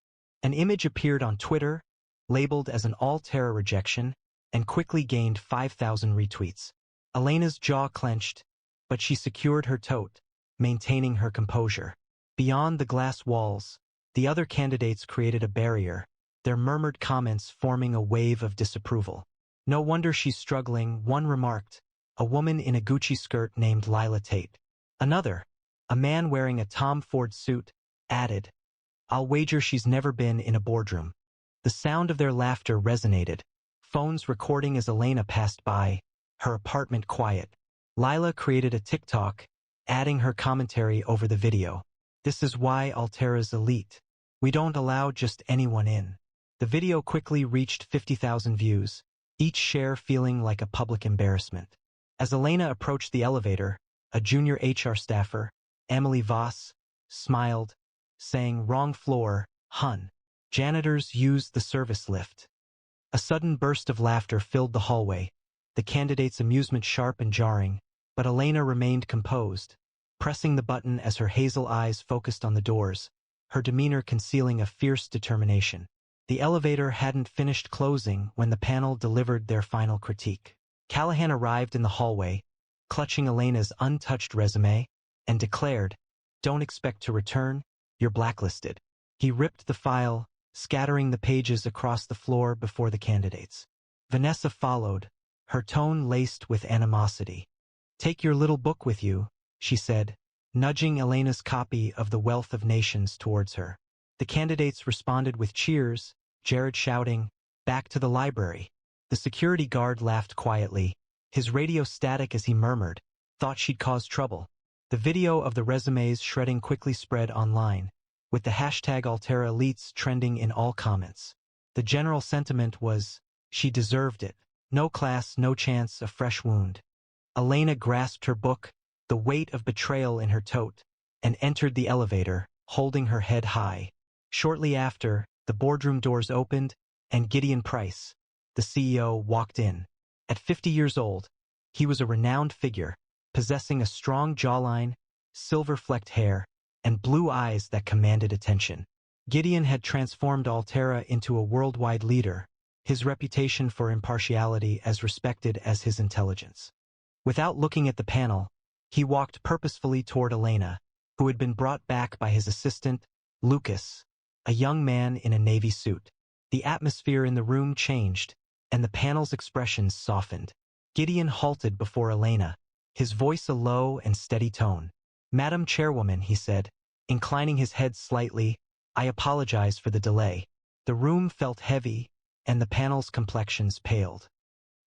An image appeared on Twitter, labeled as an all-terror rejection, and quickly gained 5,000 retweets. Elena's jaw clenched, but she secured her tote, maintaining her composure. Beyond the glass walls, the other candidates created a barrier, their murmured comments forming a wave of disapproval. No wonder she's struggling, one remarked, a woman in a Gucci skirt named Lila Tate. Another, a man wearing a Tom Ford suit, added, I'll wager she's never been in a boardroom. The sound of their laughter resonated, phones recording as Elena passed by, her apartment quiet. Lila created a TikTok, adding her commentary over the video. This is why Altera's elite. We don't allow just anyone in. The video quickly reached 50,000 views, each share feeling like a public embarrassment. As Elena approached the elevator, a junior HR staffer, Emily Voss, smiled, saying, Wrong floor, hun. Janitors used the service lift. A sudden burst of laughter filled the hallway, the candidate's amusement sharp and jarring, but Elena remained composed, pressing the button as her hazel eyes focused on the doors, her demeanor concealing a fierce determination. The elevator hadn't finished closing when the panel delivered their final critique. Callahan arrived in the hallway, clutching Elena's untouched resume, and declared, Don't expect to return, you're blacklisted. He ripped the file, scattering the pages across the floor before the candidates. Vanessa followed, her tone laced with animosity. "Take your little book with you," she said, nudging Elena's copy of The Wealth of Nations towards her. The candidates responded with cheers, Jared shouting, "Back to the library." The security guard laughed quietly, his radio static as he murmured, "Thought she'd cause trouble." The video of the resumes shredding quickly spread online, with the hashtag #AlteraElites trending in all comments. The general sentiment was, she deserved it. No class, no chance, a fresh wound. Elena grasped her book, the weight of betrayal in her tote, and entered the elevator, holding her head high. Shortly after, the boardroom doors opened, and Gideon Price, the CEO, walked in. At 50 years old, he was a renowned figure, possessing a strong jawline, silver-flecked hair, and blue eyes that commanded attention. Gideon had transformed Altera into a worldwide leader, his reputation for impartiality as respected as his intelligence. Without looking at the panel, he walked purposefully toward Elena, who had been brought back by his assistant, Lucas, a young man in a navy suit. The atmosphere in the room changed, and the panel's expressions softened. Gideon halted before Elena, his voice a low and steady tone. "Madam Chairwoman," he said, inclining his head slightly, "I apologize for the delay." The room felt heavy, and the panel's complexions paled.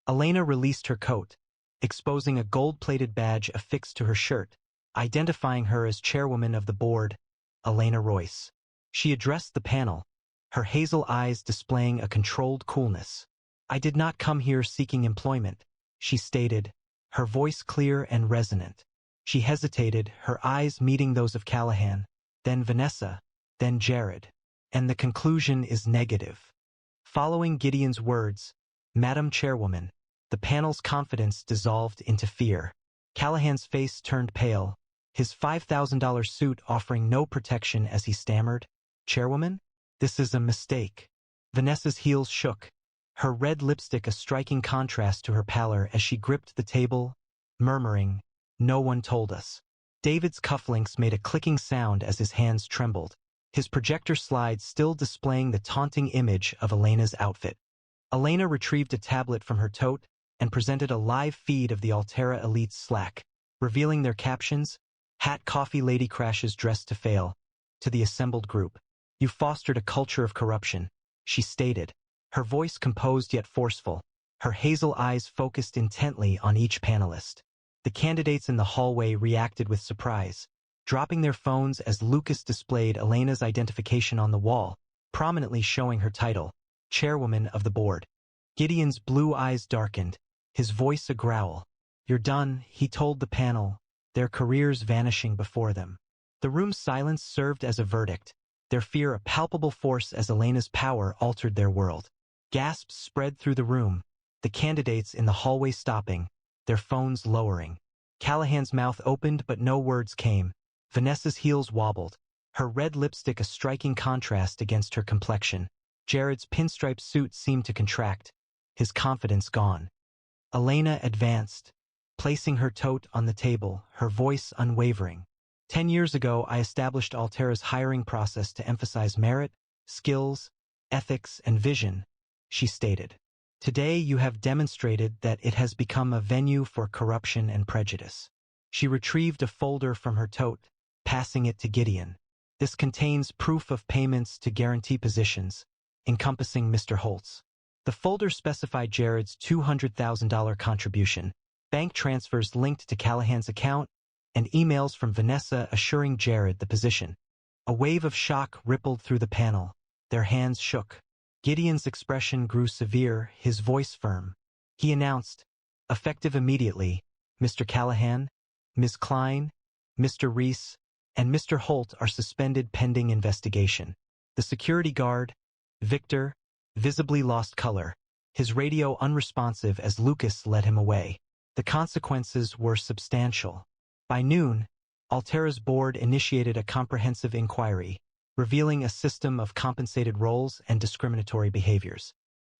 Elena released her coat, exposing a gold-plated badge affixed to her shirt, identifying her as chairwoman of the board, Elena Royce. She addressed the panel, her hazel eyes displaying a controlled coolness. "I did not come here seeking employment," she stated, her voice clear and resonant. She hesitated, her eyes meeting those of Callahan, then Vanessa, then Jared. "And the conclusion is negative." Following Gideon's words, "Madam Chairwoman," the panel's confidence dissolved into fear. Callahan's face turned pale, his $5,000 suit offering no protection as he stammered, "Chairwoman? This is a mistake." Vanessa's heels shook, her red lipstick a striking contrast to her pallor as she gripped the table, murmuring, "No one told us." David's cufflinks made a clicking sound as his hands trembled, his projector slide still displaying the taunting image of Elena's outfit. Elena retrieved a tablet from her tote and presented a live feed of the Altera Elite's Slack, revealing their captions, "Hat Coffee Lady crashes dressed to fail." To the assembled group, "You fostered a culture of corruption," she stated, her voice composed yet forceful, her hazel eyes focused intently on each panelist. The candidates in the hallway reacted with surprise, dropping their phones as Lucas displayed Elena's identification on the wall, prominently showing her title, Chairwoman of the Board. Gideon's blue eyes darkened, his voice a growl. "You're done," he told the panel, their careers vanishing before them. The room's silence served as a verdict, their fear a palpable force as Elena's power altered their world. Gasps spread through the room, the candidates in the hallway stopping, their phones lowering. Callahan's mouth opened but no words came. Vanessa's heels wobbled, her red lipstick a striking contrast against her complexion. Jared's pinstripe suit seemed to contract, his confidence gone. Elena advanced, placing her tote on the table, her voice unwavering. 10 years ago, I established Altera's hiring process to emphasize merit, skills, ethics, and vision, she stated. Today, you have demonstrated that it has become a venue for corruption and prejudice. She retrieved a folder from her tote, passing it to Gideon. This contains proof of payments to guarantee positions, encompassing Mr. Holtz. The folder specified Jared's $200,000 contribution, bank transfers linked to Callahan's account, and emails from Vanessa assuring Jared the position. A wave of shock rippled through the panel. Their hands shook. Gideon's expression grew severe, his voice firm. He announced, "Effective immediately, Mr. Callahan, Ms. Klein, Mr. Reese, and Mr. Holt are suspended pending investigation." The security guard, Victor, visibly lost color, his radio unresponsive as Lucas led him away. The consequences were substantial. By noon, Altera's board initiated a comprehensive inquiry, revealing a system of compensated roles and discriminatory behaviors.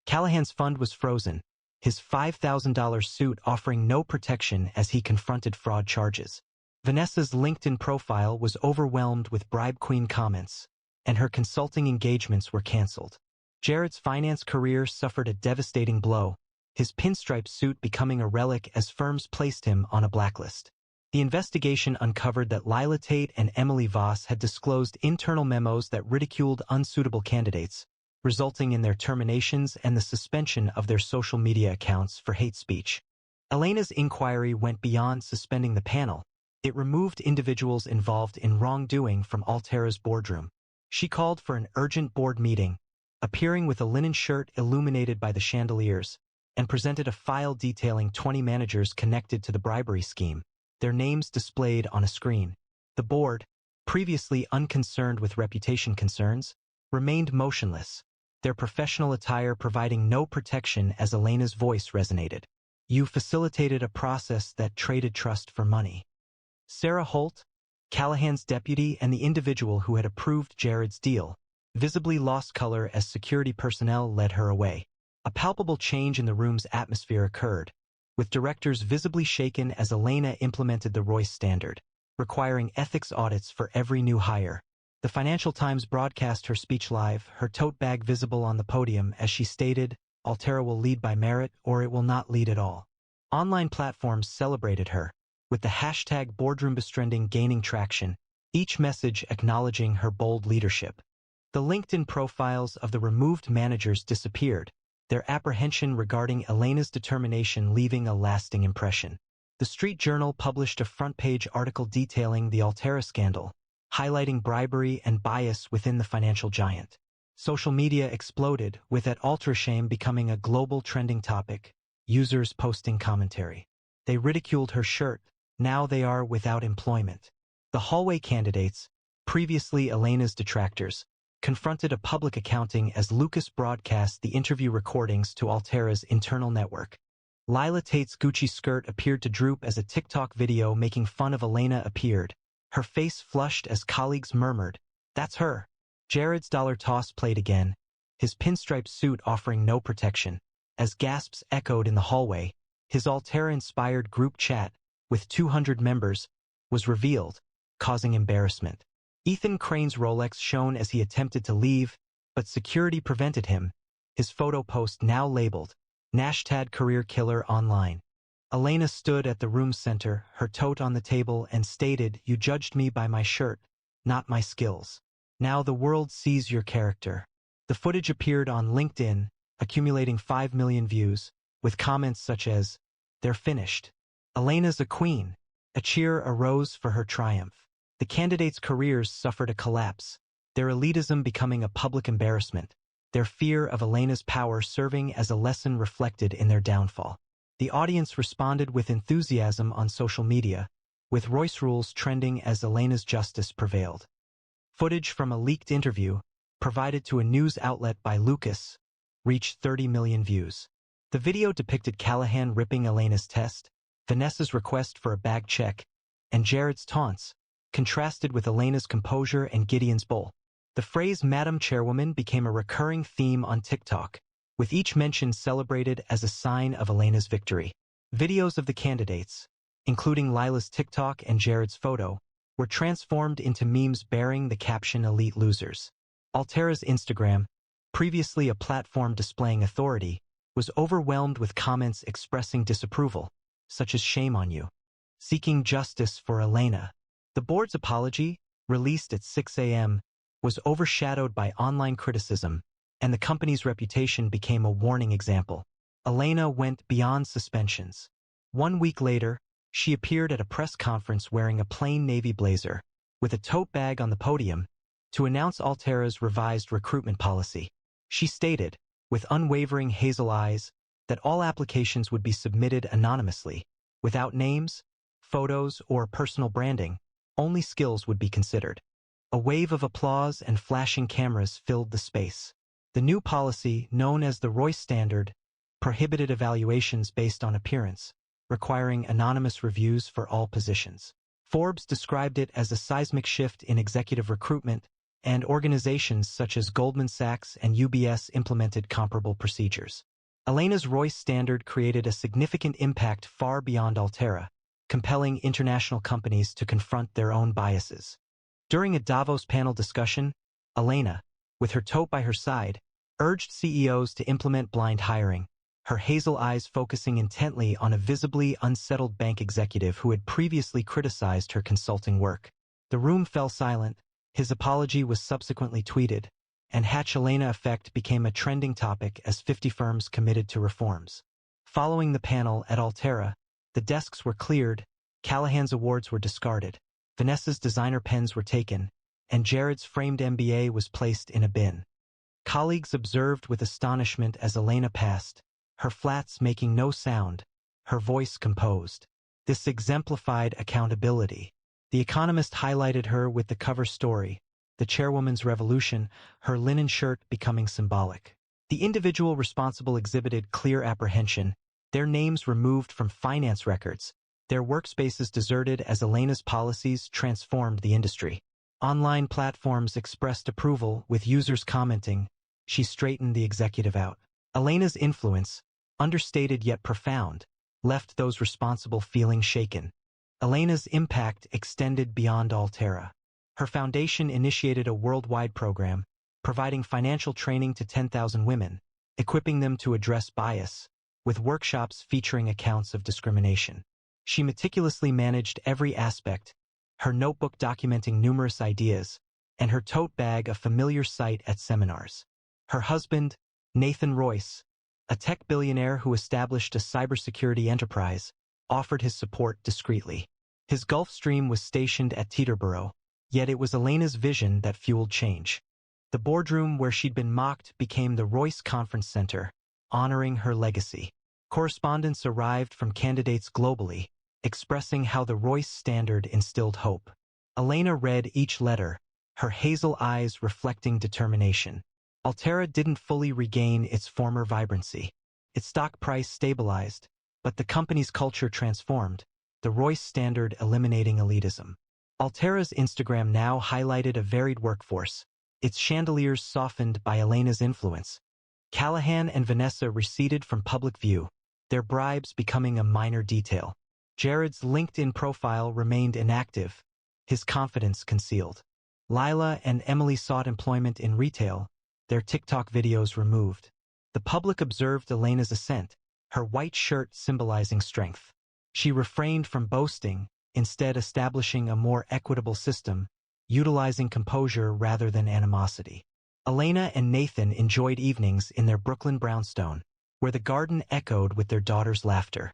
Callahan's fund was frozen, his $5,000 suit offering no protection as he confronted fraud charges. Vanessa's LinkedIn profile was overwhelmed with bribe queen comments, and her consulting engagements were canceled. Jared's finance career suffered a devastating blow, his pinstripe suit becoming a relic as firms placed him on a blacklist. The investigation uncovered that Lila Tate and Emily Voss had disclosed internal memos that ridiculed unsuitable candidates, resulting in their terminations and the suspension of their social media accounts for hate speech. Elena's inquiry went beyond suspending the panel. It removed individuals involved in wrongdoing from Altera's boardroom. She called for an urgent board meeting, appearing with a linen shirt illuminated by the chandeliers, and presented a file detailing 20 managers connected to the bribery scheme, their names displayed on a screen. The board, previously unconcerned with reputation concerns, remained motionless, their professional attire providing no protection as Elena's voice resonated. "You facilitated a process that traded trust for money." Sarah Holt, Callahan's deputy and the individual who had approved Jared's deal, visibly lost color as security personnel led her away. A palpable change in the room's atmosphere occurred, with directors visibly shaken as Elena implemented the Royce standard, requiring ethics audits for every new hire. The Financial Times broadcast her speech live, her tote bag visible on the podium as she stated, "Altera will lead by merit or it will not lead at all." Online platforms celebrated her, with the hashtag #BoardroomBestrending gaining traction, each message acknowledging her bold leadership. The LinkedIn profiles of the removed managers disappeared, their apprehension regarding Elena's determination leaving a lasting impression. The Street Journal published a front-page article detailing the Altera scandal, highlighting bribery and bias within the financial giant. Social media exploded, with at Altera becoming a global trending topic, users posting commentary. They ridiculed her shirt, now they are without employment. The hallway candidates, previously Elena's detractors, confronted a public accounting as Lucas broadcast the interview recordings to Altera's internal network. Lila Tate's Gucci skirt appeared to droop as a TikTok video making fun of Elena appeared, her face flushed as colleagues murmured, "That's her." Jared's dollar toss played again, his pinstripe suit offering no protection. As gasps echoed in the hallway, his Altera-inspired group chat, with 200 members, was revealed, causing embarrassment. Ethan Crane's Rolex shone as he attempted to leave, but security prevented him, his photo post now labeled, #career killer online. Elena stood at the room's center, her tote on the table, and stated, "You judged me by my shirt, not my skills. Now the world sees your character." The footage appeared on LinkedIn, accumulating 5 million views, with comments such as, "They're finished. Elena's a queen." A cheer arose for her triumph. The candidates' careers suffered a collapse, their elitism becoming a public embarrassment, their fear of Elena's power serving as a lesson reflected in their downfall. The audience responded with enthusiasm on social media, with Royce rules trending as Elena's justice prevailed. Footage from a leaked interview, provided to a news outlet by Lucas, reached 30 million views. The video depicted Callahan ripping Elena's test, Vanessa's request for a bag check, and Jared's taunts, contrasted with Elena's composure and Gideon's bull. The phrase "Madam Chairwoman" became a recurring theme on TikTok, with each mention celebrated as a sign of Elena's victory. Videos of the candidates, including Lila's TikTok and Jared's photo, were transformed into memes bearing the caption "Elite Losers." Altera's Instagram, previously a platform displaying authority, was overwhelmed with comments expressing disapproval, such as "Shame on you," seeking justice for Elena. The board's apology, released at 6 a.m., was overshadowed by online criticism, and the company's reputation became a warning example. Elena went beyond suspensions. 1 week later, she appeared at a press conference wearing a plain navy blazer, with a tote bag on the podium, to announce Altera's revised recruitment policy. She stated, with unwavering hazel eyes, that all applications would be submitted anonymously, without names, photos, or personal branding. Only skills would be considered. A wave of applause and flashing cameras filled the space. The new policy, known as the Royce Standard, prohibited evaluations based on appearance, requiring anonymous reviews for all positions. Forbes described it as a seismic shift in executive recruitment, and organizations such as Goldman Sachs and UBS implemented comparable procedures. Elena's Royce Standard created a significant impact far beyond Altera, compelling international companies to confront their own biases. During a Davos panel discussion, Elena, with her tote by her side, urged CEOs to implement blind hiring, her hazel eyes focusing intently on a visibly unsettled bank executive who had previously criticized her consulting work. The room fell silent. His apology was subsequently tweeted, and Hatch Elena effect became a trending topic as 50 firms committed to reforms. Following the panel at Altera, the desks were cleared, Callahan's awards were discarded, Vanessa's designer pens were taken, and Jared's framed MBA was placed in a bin. Colleagues observed with astonishment as Elena passed, her flats making no sound, her voice composed. This exemplified accountability. The Economist highlighted her with the cover story, The Chairwoman's Revolution, her linen shirt becoming symbolic. The individual responsible exhibited clear apprehension, their names removed from finance records, their workspaces deserted as Elena's policies transformed the industry. Online platforms expressed approval, with users commenting, she straightened the executive out. Elena's influence, understated yet profound, left those responsible feeling shaken. Elena's impact extended beyond Altera. Her foundation initiated a worldwide program, providing financial training to 10,000 women, equipping them to address bias, with workshops featuring accounts of discrimination. She meticulously managed every aspect, her notebook documenting numerous ideas, and her tote bag a familiar sight at seminars. Her husband, Nathan Royce, a tech billionaire who established a cybersecurity enterprise, offered his support discreetly. His Gulfstream was stationed at Teterboro, yet it was Elena's vision that fueled change. The boardroom where she'd been mocked became the Royce Conference Center, honoring her legacy. Correspondence arrived from candidates globally, expressing how the Royce standard instilled hope. Elena read each letter, her hazel eyes reflecting determination. Altera didn't fully regain its former vibrancy. Its stock price stabilized, but the company's culture transformed, the Royce standard eliminating elitism. Altera's Instagram now highlighted a varied workforce, its chandeliers softened by Elena's influence. Callahan and Vanessa receded from public view, their bribes becoming a minor detail. Jared's LinkedIn profile remained inactive, his confidence concealed. Lila and Emily sought employment in retail, their TikTok videos removed. The public observed Elena's ascent, her white shirt symbolizing strength. She refrained from boasting, instead establishing a more equitable system, utilizing composure rather than animosity. Elena and Nathan enjoyed evenings in their Brooklyn brownstone, where the garden echoed with their daughter's laughter.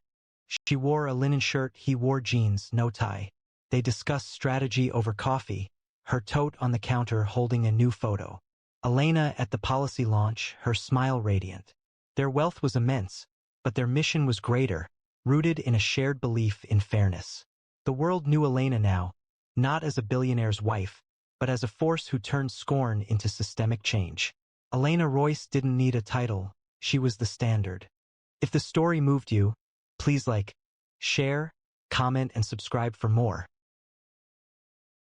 She wore a linen shirt, he wore jeans, no tie. They discussed strategy over coffee, her tote on the counter holding a new photo. Elena at the policy launch, her smile radiant. Their wealth was immense, but their mission was greater, rooted in a shared belief in fairness. The world knew Elena now, not as a billionaire's wife, but as a force who turned scorn into systemic change. Elena Royce didn't need a title, she was the standard. If the story moved you, please like, share, comment, and subscribe for more.